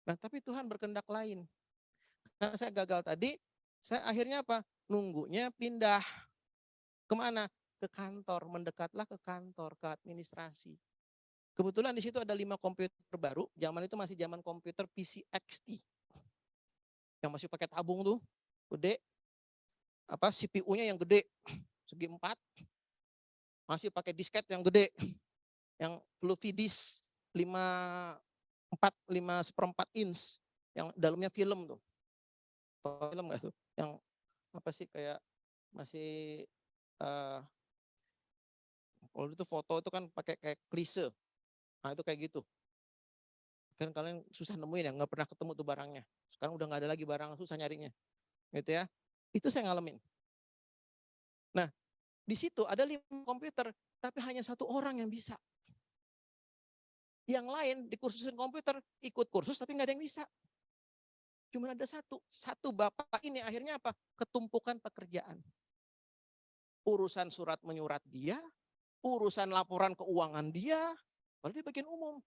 Nah, tapi Tuhan berkehendak lain. Karena saya gagal tadi, saya akhirnya apa? Nunggunya pindah. Kemana? Ke kantor, mendekatlah ke kantor, ke administrasi. Kebetulan di situ ada 5 komputer baru, zaman itu masih zaman komputer PC XT. Yang masih pakai tabung tuh. gede, CPU-nya yang gede, segi 4, masih pakai disket yang gede, yang fluffy disk 5 inch, yang dalamnya film tuh. Film nggak tuh? Yang apa sih kayak masih kalau itu foto itu kan pakai kayak klise. Nah itu kayak gitu. Kan kalian susah nemuin ya, nggak pernah ketemu tuh barangnya. Sekarang udah nggak ada lagi barang, susah nyarinya. Gitu ya. Itu saya ngalamin. Nah, di situ ada 5 komputer, tapi hanya 1 orang yang bisa. Yang lain dikursusin komputer, ikut kursus tapi nggak ada yang bisa. Cuma ada satu bapak ini akhirnya apa? Ketumpukan pekerjaan. Urusan surat menyurat dia, urusan laporan keuangan dia, padahal dia bagian umum.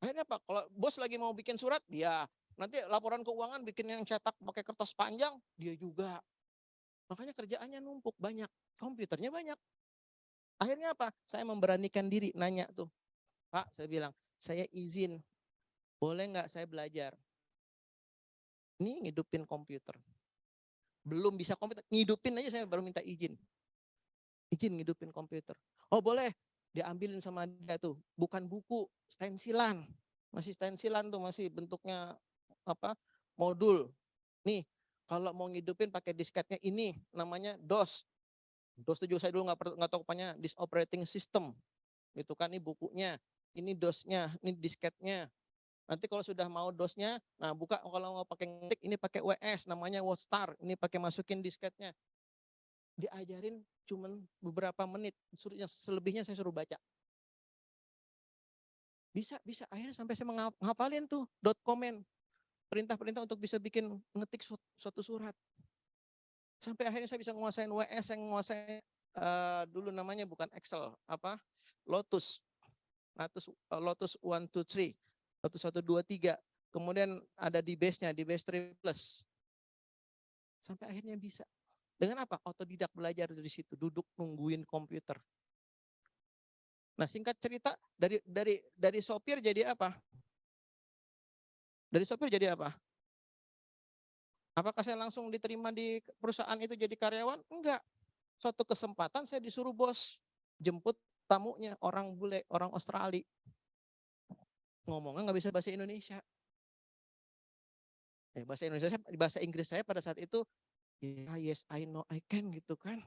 Akhirnya apa? Kalau bos lagi mau bikin surat, dia. Nanti laporan keuangan bikin yang cetak pakai kertas panjang, dia juga. Makanya kerjaannya numpuk banyak, komputernya banyak. Akhirnya apa? Saya memberanikan diri nanya tuh. Pak, saya bilang, saya izin, boleh nggak saya belajar? Ini ngidupin komputer. Belum bisa komputer, ngidupin aja saya baru minta izin. Izin ngidupin komputer. Oh boleh, diambilin sama dia tuh. Bukan buku, stensilan. Masih stensilan tuh, masih bentuknya apa? Modul. Nih, kalau mau ngidupin pakai disketnya ini, namanya DOS. DOS itu juga saya dulu nggak tahu apanya, disk operating system. Gitu kan, ini bukunya, ini DOS-nya, ini disketnya. Nanti kalau sudah mau DOS-nya, nah buka kalau mau pakai ngetik, ini pakai WS, namanya WordStar. Ini pakai masukin disketnya. Diajarin cuman beberapa menit, yang selebihnya saya suruh baca. Bisa. Akhirnya sampai saya menghafalin tuh comment, perintah-perintah untuk bisa bikin ngetik suatu surat. Sampai akhirnya saya bisa menguasain WS, yang menguasai dulu namanya bukan Excel, apa? Lotus 1, 2, 3, Lotus 1, 2, 3. Kemudian ada di base-nya, di base 3 plus. Sampai akhirnya bisa. Dengan apa? Otodidak belajar di situ, duduk nungguin komputer. Nah, singkat cerita dari sopir jadi apa? Dari sopir jadi apa? Apakah saya langsung diterima di perusahaan itu jadi karyawan? Enggak. Suatu kesempatan saya disuruh bos jemput tamunya, orang bule, orang Australia. Ngomongnya nggak bisa bahasa Indonesia. Bahasa Inggris saya pada saat itu, yeah, yes, I know, I can gitu kan.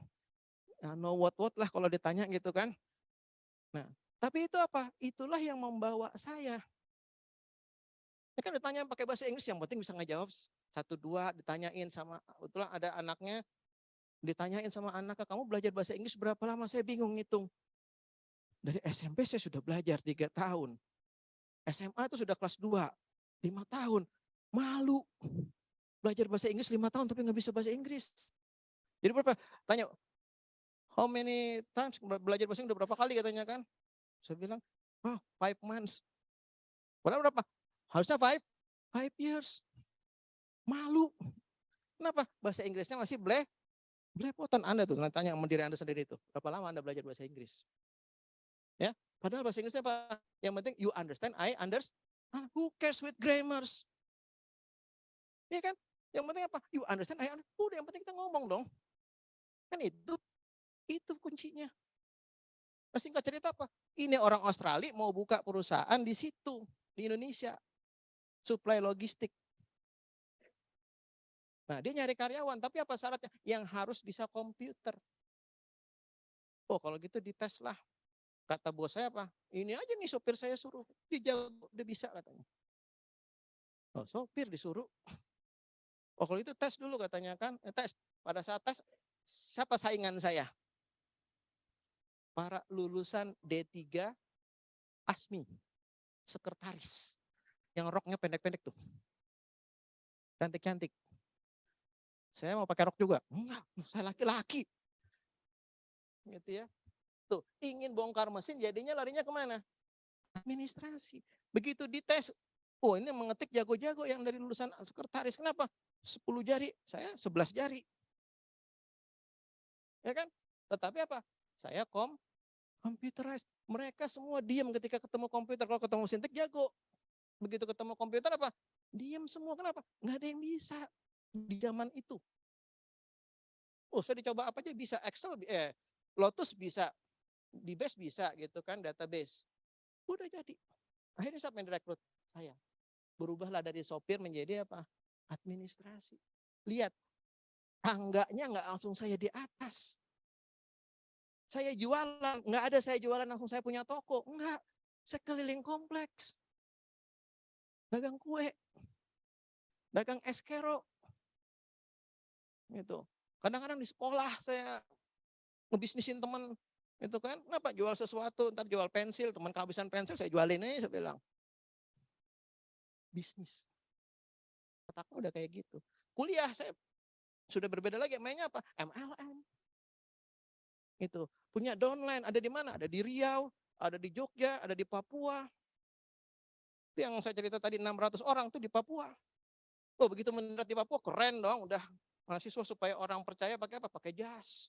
Know what lah kalau ditanya gitu kan. Nah, tapi itu apa? Itulah yang membawa saya. Ini kan ditanya pakai bahasa Inggris, yang penting bisa ngejawab 1, 2, ditanyain sama, betulan ada anaknya, ditanyain sama anaknya, kamu belajar bahasa Inggris berapa lama? Saya bingung ngitung. Dari SMP saya sudah belajar 3 tahun. SMA itu sudah kelas 2, 5 tahun. Malu. Belajar bahasa Inggris 5 tahun tapi nggak bisa bahasa Inggris. Jadi berapa? Tanya, how many times belajar bahasa Inggris, udah berapa kali katanya kan? Saya bilang, 5 months. Padahal berapa? Harusnya 5 years. Malu. Kenapa? Bahasa Inggrisnya masih belepotan. Anda tuh, tanya sama diri Anda sendiri itu. Berapa lama Anda belajar bahasa Inggris? Ya, padahal bahasa Inggrisnya apa? Yang penting you understand, I understand. Who cares with grammars? Iya kan? Yang penting apa? You understand, I understand. Udah, yang penting kita ngomong dong. Kan itu kuncinya. Nah, singkat cerita apa? Ini orang Australia mau buka perusahaan di situ, di Indonesia. Supply logistik. Nah, dia nyari karyawan, tapi apa syaratnya? Yang harus bisa komputer. Oh, kalau gitu dites lah. Kata bos saya apa? Ini aja nih sopir saya suruh. Dia jago, dia bisa katanya. Oh, sopir disuruh. Oh, kalau itu tes dulu katanya kan. Tes. Pada saat tes, siapa saingan saya? Para lulusan D3 ASMI. Sekretaris. Yang roknya pendek-pendek tuh. Cantik-cantik. Saya mau pakai rok juga. Enggak, saya laki-laki. Gitu ya. Tuh, ingin bongkar mesin jadinya larinya kemana? Administrasi. Begitu dites, oh ini mengetik jago-jago yang dari lulusan sekretaris. Kenapa? 10 jari, saya 11 jari. Ya kan? Tetapi apa? Saya computerized. Mereka semua diam ketika ketemu komputer. Kalau ketemu sintek jago. Begitu ketemu komputer apa? Diam semua. Kenapa? Nggak ada yang bisa. di zaman itu. Oh, saya dicoba apa aja bisa, Excel, Lotus bisa, di base bisa gitu kan, database. Udah jadi. Akhirnya siapa yang direkrut? Saya. Berubahlah dari sopir menjadi apa? Administrasi. Lihat, tangganya nggak langsung saya di atas. Saya jualan, nggak ada saya jualan langsung saya punya toko. Enggak, saya keliling kompleks. Dagang kue, dagang es kero. Gitu. Kadang-kadang di sekolah saya ngebisnisin teman. Itu kan, kenapa jual sesuatu, ntar jual pensil, teman kehabisan pensil, saya jualin aja, saya bilang. Bisnis. Otaknya udah kayak gitu. Kuliah saya sudah berbeda lagi, mainnya apa? MLM. Itu punya downline, ada di mana? Ada di Riau, ada di Jogja, ada di Papua. Itu yang saya cerita tadi 600 orang tuh di Papua. Oh, begitu mendarat di Papua keren dong, udah mahasiswa supaya orang percaya pakai apa? Pakai jas.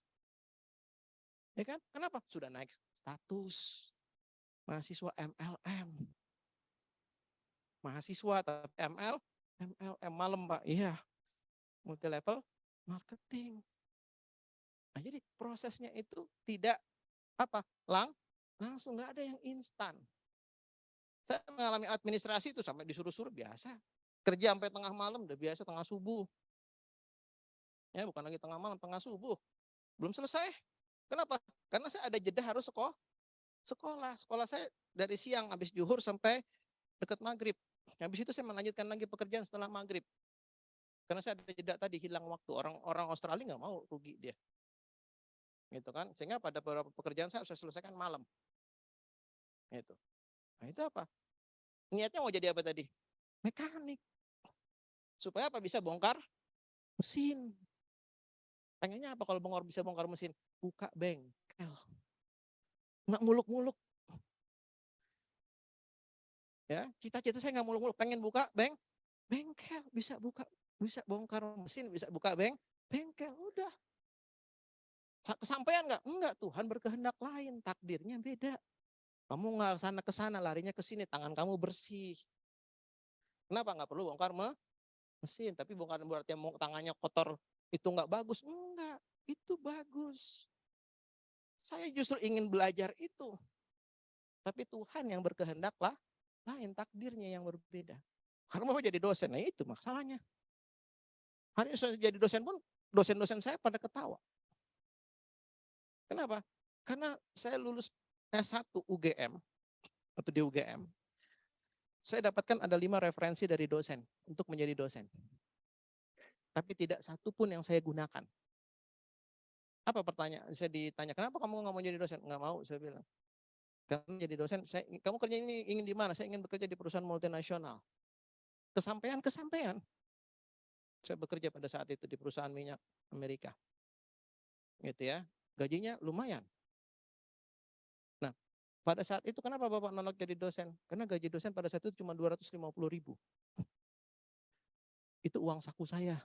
Ya kan? Kenapa? Sudah naik status. Mahasiswa MLM. Mahasiswa tapi MLM malam, Pak. Iya. Multi level marketing. Nah, jadi prosesnya itu tidak apa? Langsung nggak ada yang instan. Saya mengalami administrasi itu sampai disuruh-suruh biasa. Kerja sampai tengah malam udah biasa, tengah subuh. Ya, bukan lagi tengah malam, tengah subuh. Belum selesai. Kenapa? Karena saya ada jeda harus sekolah. Sekolah saya dari siang habis zuhur sampai dekat maghrib. Habis itu saya melanjutkan lagi pekerjaan setelah maghrib. Karena saya ada jeda tadi, hilang waktu. Orang Australia nggak mau, rugi dia. Gitu kan. Sehingga pada beberapa pekerjaan saya harus selesaikan malam. Gitu. Nah, itu apa? Niatnya mau jadi apa tadi? Mekanik. Supaya apa? Bisa bongkar mesin. Pengennya apa kalau bisa bongkar mesin? Buka bengkel. Nggak muluk-muluk. Ya, cita-cita saya nggak muluk-muluk. Pengen buka bengkel. Bisa bongkar mesin, bisa buka bengkel. Udah. Kesampaian nggak? Enggak, Tuhan berkehendak lain. Takdirnya beda. Kamu nggak ke sana, larinya ke sini. Tangan kamu bersih. Kenapa? Nggak perlu bongkar mesin. Tapi bongkar berarti tangannya kotor itu nggak bagus. Enggak, itu bagus. Saya justru ingin belajar itu. Tapi Tuhan yang berkehendak lain, takdirnya yang berbeda. Karena mau jadi dosen, nah itu masalahnya. Hari ini saya jadi dosen pun, dosen-dosen saya pada ketawa. Kenapa? Karena saya lulus S1 UGM, atau di UGM, saya dapatkan ada 5 referensi dari dosen untuk menjadi dosen. Tapi tidak satu pun yang saya gunakan. Apa pertanyaan? Saya ditanya, kenapa kamu nggak mau jadi dosen? Nggak mau, saya bilang. Karena jadi dosen, kamu kerja ini ingin di mana? Saya ingin bekerja di perusahaan multinasional. Kesampaian. Saya bekerja pada saat itu di perusahaan minyak Amerika. Gitu ya. Gajinya lumayan. Nah, pada saat itu kenapa Bapak nolak jadi dosen? Karena gaji dosen pada saat itu cuma 250.000. Itu uang saku saya.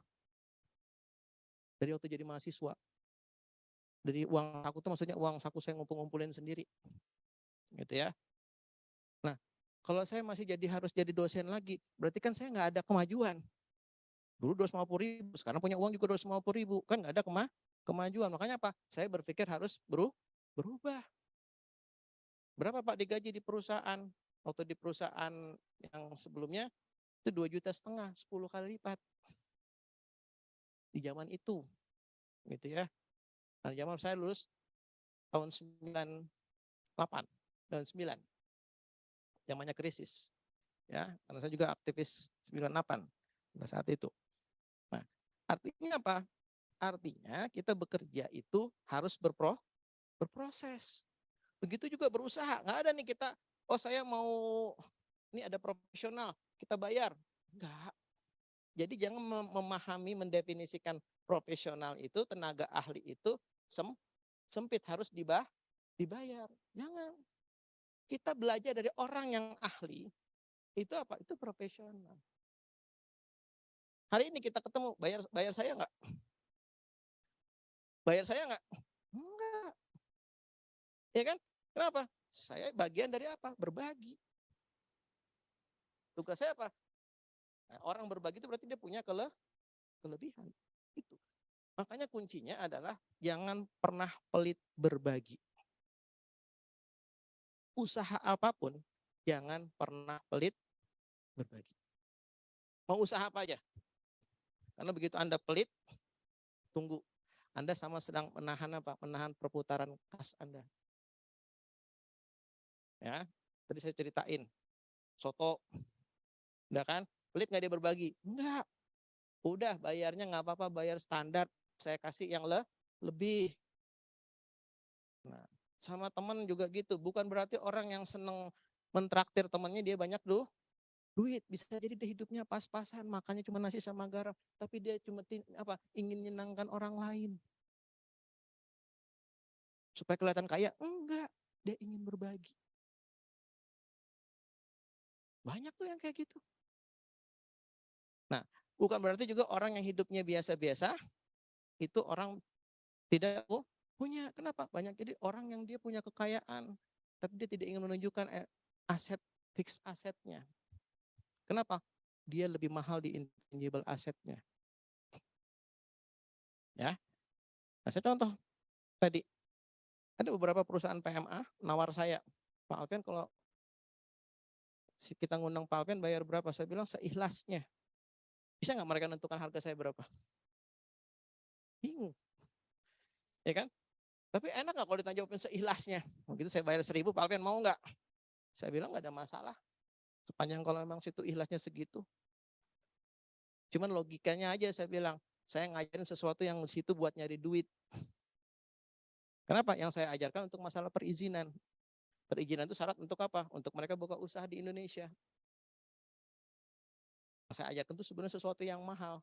Dari waktu jadi mahasiswa. Dari uang saku itu maksudnya uang saku saya ngumpul-ngumpulin sendiri. Gitu ya. Nah, kalau saya masih harus jadi dosen lagi, berarti kan saya nggak ada kemajuan. Dulu 250.000, sekarang punya uang juga 250.000, kan nggak ada kemajuan. Makanya apa? Saya berpikir harus berubah. Berapa Pak digaji di perusahaan? Waktu di perusahaan yang sebelumnya itu 2,5 juta, 10 kali lipat. Di zaman itu, gitu ya. Nah, zaman saya lulus tahun 98, tahun 9. Zamannya krisis. Ya, karena saya juga aktivis 98 pada saat itu. Nah, artinya apa? Artinya kita bekerja itu harus berproses. Begitu juga berusaha. Nggak ada nih kita, oh saya mau, ini ada profesional, kita bayar. Enggak. Jadi jangan memahami, mendefinisikan profesional itu, tenaga ahli itu sempit, harus dibayar. Jangan. Kita belajar dari orang yang ahli, itu apa? Itu profesional. Hari ini kita ketemu, bayar saya enggak? Bayar saya enggak? Enggak. Ya kan? Kenapa? Saya bagian dari apa? Berbagi. Tugas saya apa? Nah, orang berbagi itu berarti dia punya kelebihan. Itu. Makanya kuncinya adalah jangan pernah pelit berbagi. Usaha apapun, jangan pernah pelit berbagi. Mau usaha apa aja? Karena begitu Anda pelit, tunggu. Anda sama sedang menahan apa? Menahan perputaran kas Anda. Ya, tadi saya ceritain. Soto. Udah kan? Pelit nggak dia berbagi? Enggak. Udah bayarnya nggak apa-apa, bayar standar. Saya kasih yang lebih. Nah, sama teman juga gitu. Bukan berarti orang yang seneng mentraktir temannya dia banyak duit. Bisa jadi dia hidupnya pas-pasan, makannya cuma nasi sama garam. Tapi dia cuma ingin menyenangkan orang lain. Supaya kelihatan kaya? Enggak. Dia ingin berbagi. Banyak tuh yang kayak gitu. Nah, bukan berarti juga orang yang hidupnya biasa-biasa, itu orang tidak punya. Kenapa? Banyak jadi orang yang dia punya kekayaan, tapi dia tidak ingin menunjukkan aset, fix asetnya. Kenapa? Dia lebih mahal di intangible asetnya. Ya, nah saya contoh tadi, ada beberapa perusahaan PMA nawar saya, Pak Alfian kalau kita ngundang Pak Alfian bayar berapa? Saya bilang seikhlasnya. Bisa nggak mereka menentukan harga saya berapa? Bingung. Ya kan? Tapi enak nggak kalau ditanya jawabin seikhlasnya? Begitu saya bayar 1.000, Pak Alfian mau nggak? Saya bilang nggak ada masalah. Sepanjang kalau memang situ ikhlasnya segitu. Cuman logikanya aja saya bilang, saya ngajarin sesuatu yang situ buat nyari duit. Kenapa? Yang saya ajarkan untuk masalah perizinan. Perizinan itu syarat untuk apa? Untuk mereka buka usaha di Indonesia. Saya ajarkan itu sebenarnya sesuatu yang mahal.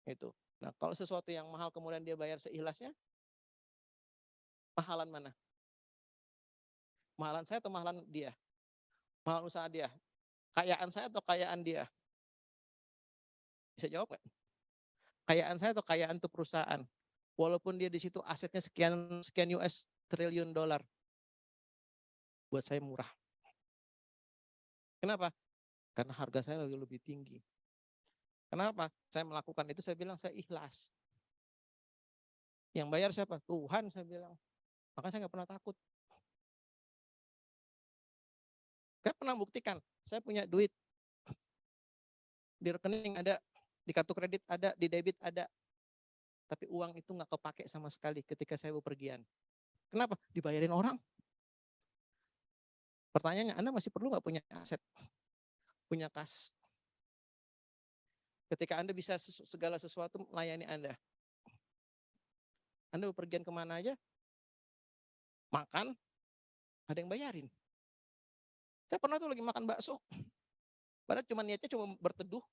Itu. Nah, kalau sesuatu yang mahal kemudian dia bayar seikhlasnya, mahalan mana? Mahalan saya atau mahalan dia? Mahalan usaha dia? Kayaan saya atau kayaan dia? Bisa jawab nggak? Kayaan saya atau kayaan untuk perusahaan? Walaupun dia di situ asetnya sekian US triliun dolar. Buat saya murah. Kenapa? Karena harga saya lebih tinggi. Kenapa? Saya melakukan itu, saya bilang saya ikhlas. Yang bayar siapa? Tuhan, saya bilang. Maka saya nggak pernah takut. Saya pernah buktikan, saya punya duit. Di rekening ada, di kartu kredit ada, di debit ada. Tapi uang itu nggak kepake sama sekali ketika saya bepergian. Kenapa? Dibayarin orang. Pertanyaannya, Anda masih perlu nggak punya aset? Punya kas? Ketika Anda bisa segala sesuatu melayani Anda. Anda bepergian kemana aja, makan, ada yang bayarin. Saya pernah tuh lagi makan bakso. Padahal cuma niatnya cuma berteduh.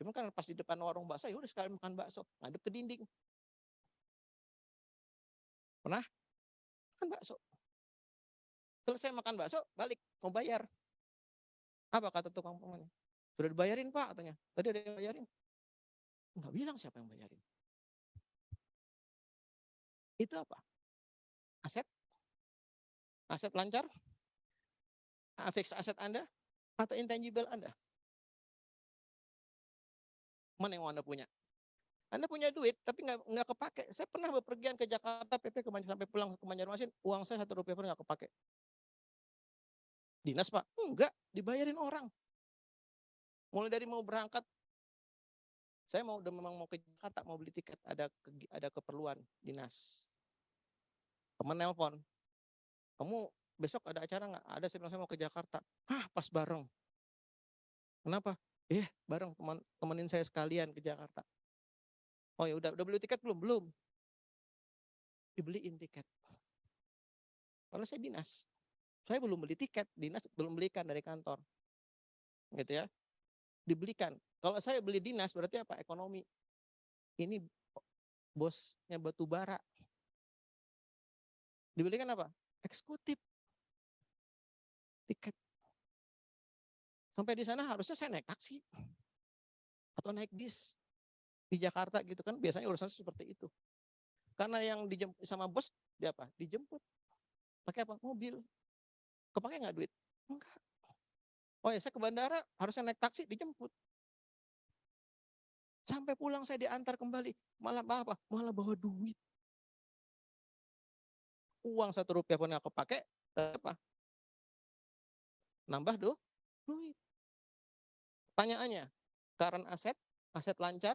Cuma kan pas di depan warung bakso, ya udah sekalian makan bakso. Ngadep ke dinding. Pernah makan bakso. Selesai makan bakso, balik, mau bayar. Apa kata tukang pengmonnya? Sudah dibayarin Pak, katanya. Tadi ada yang bayarin. Enggak bilang siapa yang bayarin. Itu apa? Aset? Aset lancar? Fix aset Anda? Atau intangible Anda? Mana yang Anda punya? Anda punya duit, tapi nggak kepake. Saya pernah bepergian ke Jakarta, PP sampai pulang ke Banjarmasin, uang saya 1 rupiah pun nggak kepake. Dinas Pak? Enggak, dibayarin orang. Mulai dari mau berangkat, saya memang mau ke Jakarta, mau beli tiket, ada keperluan dinas. Teman nelpon, kamu besok ada acara nggak? Ada, saya bilang saya mau ke Jakarta. Pas bareng. Kenapa? Bareng temenin saya sekalian ke Jakarta. Oh ya udah beli tiket belum? Belum. Dibeliin tiket. Kalau saya dinas, saya belum beli tiket, dinas belum belikan dari kantor. Gitu ya. Dibelikan. Kalau saya beli dinas berarti apa? Ekonomi. Ini bosnya batu bara. Dibelikan apa? Eksekutif. Tiket. Sampai di sana harusnya saya naik taksi. Atau naik bis. Di Jakarta gitu kan, biasanya urusan seperti itu. Karena yang dijemput sama bos, dia apa? Dijemput. Pakai apa? Mobil. Kepake nggak duit? Enggak. Oh ya, saya ke bandara harusnya naik taksi, dijemput. Sampai pulang saya diantar kembali. Malah apa? Malah bawa duit. Uang 1 rupiah pun aku pakai, apa? Nambah duit. Pertanyaannya, current aset, aset lancar,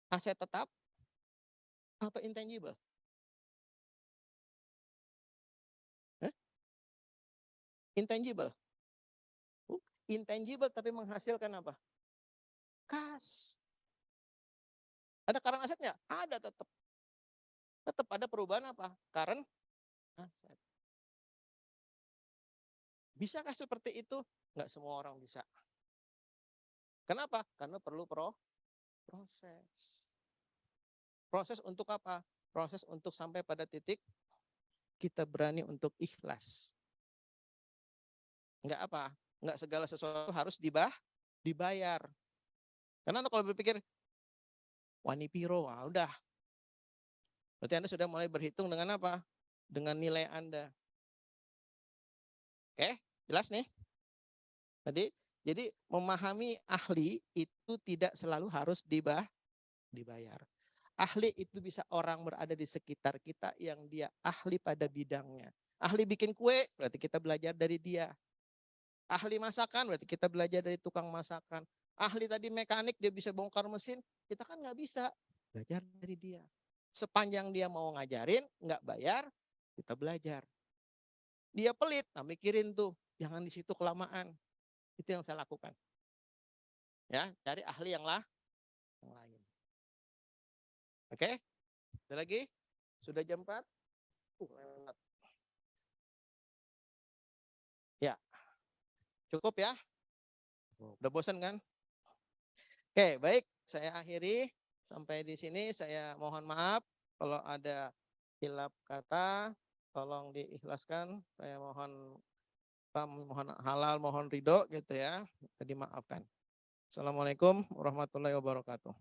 aset tetap, atau intangible? Intangible. Intangible tapi menghasilkan apa? Kas. Ada current aset nggak? Ada tetap. Tetap ada perubahan apa? Current aset. Bisakah seperti itu? Nggak semua orang bisa. Kenapa? Karena perlu proses. Proses untuk apa? Proses untuk sampai pada titik kita berani untuk ikhlas. Nggak apa? Nggak segala sesuatu harus dibayar. Karena Anda kalau berpikir, wani piro, udah. Berarti Anda sudah mulai berhitung dengan apa? Dengan nilai Anda. Oke, jelas nih? Jadi memahami ahli itu tidak selalu harus dibayar. Ahli itu bisa orang berada di sekitar kita yang dia ahli pada bidangnya. Ahli bikin kue, berarti kita belajar dari dia. Ahli masakan, berarti kita belajar dari tukang masakan. Ahli tadi mekanik, dia bisa bongkar mesin, kita kan nggak bisa. Belajar dari dia. Sepanjang dia mau ngajarin, nggak bayar, kita belajar. Dia pelit, nah mikirin tuh, jangan di situ kelamaan. Itu yang saya lakukan. Ya, cari ahli yang lain. Oke? Ada lagi? Sudah jam 4? Lewat. Ya. Cukup ya? Udah bosan kan? Oke, baik. Saya akhiri sampai di sini. Saya mohon maaf kalau ada hilap kata, tolong diikhlaskan. Saya mohon halal, mohon ridho gitu ya. Dimaafkan. Assalamualaikum warahmatullahi wabarakatuh.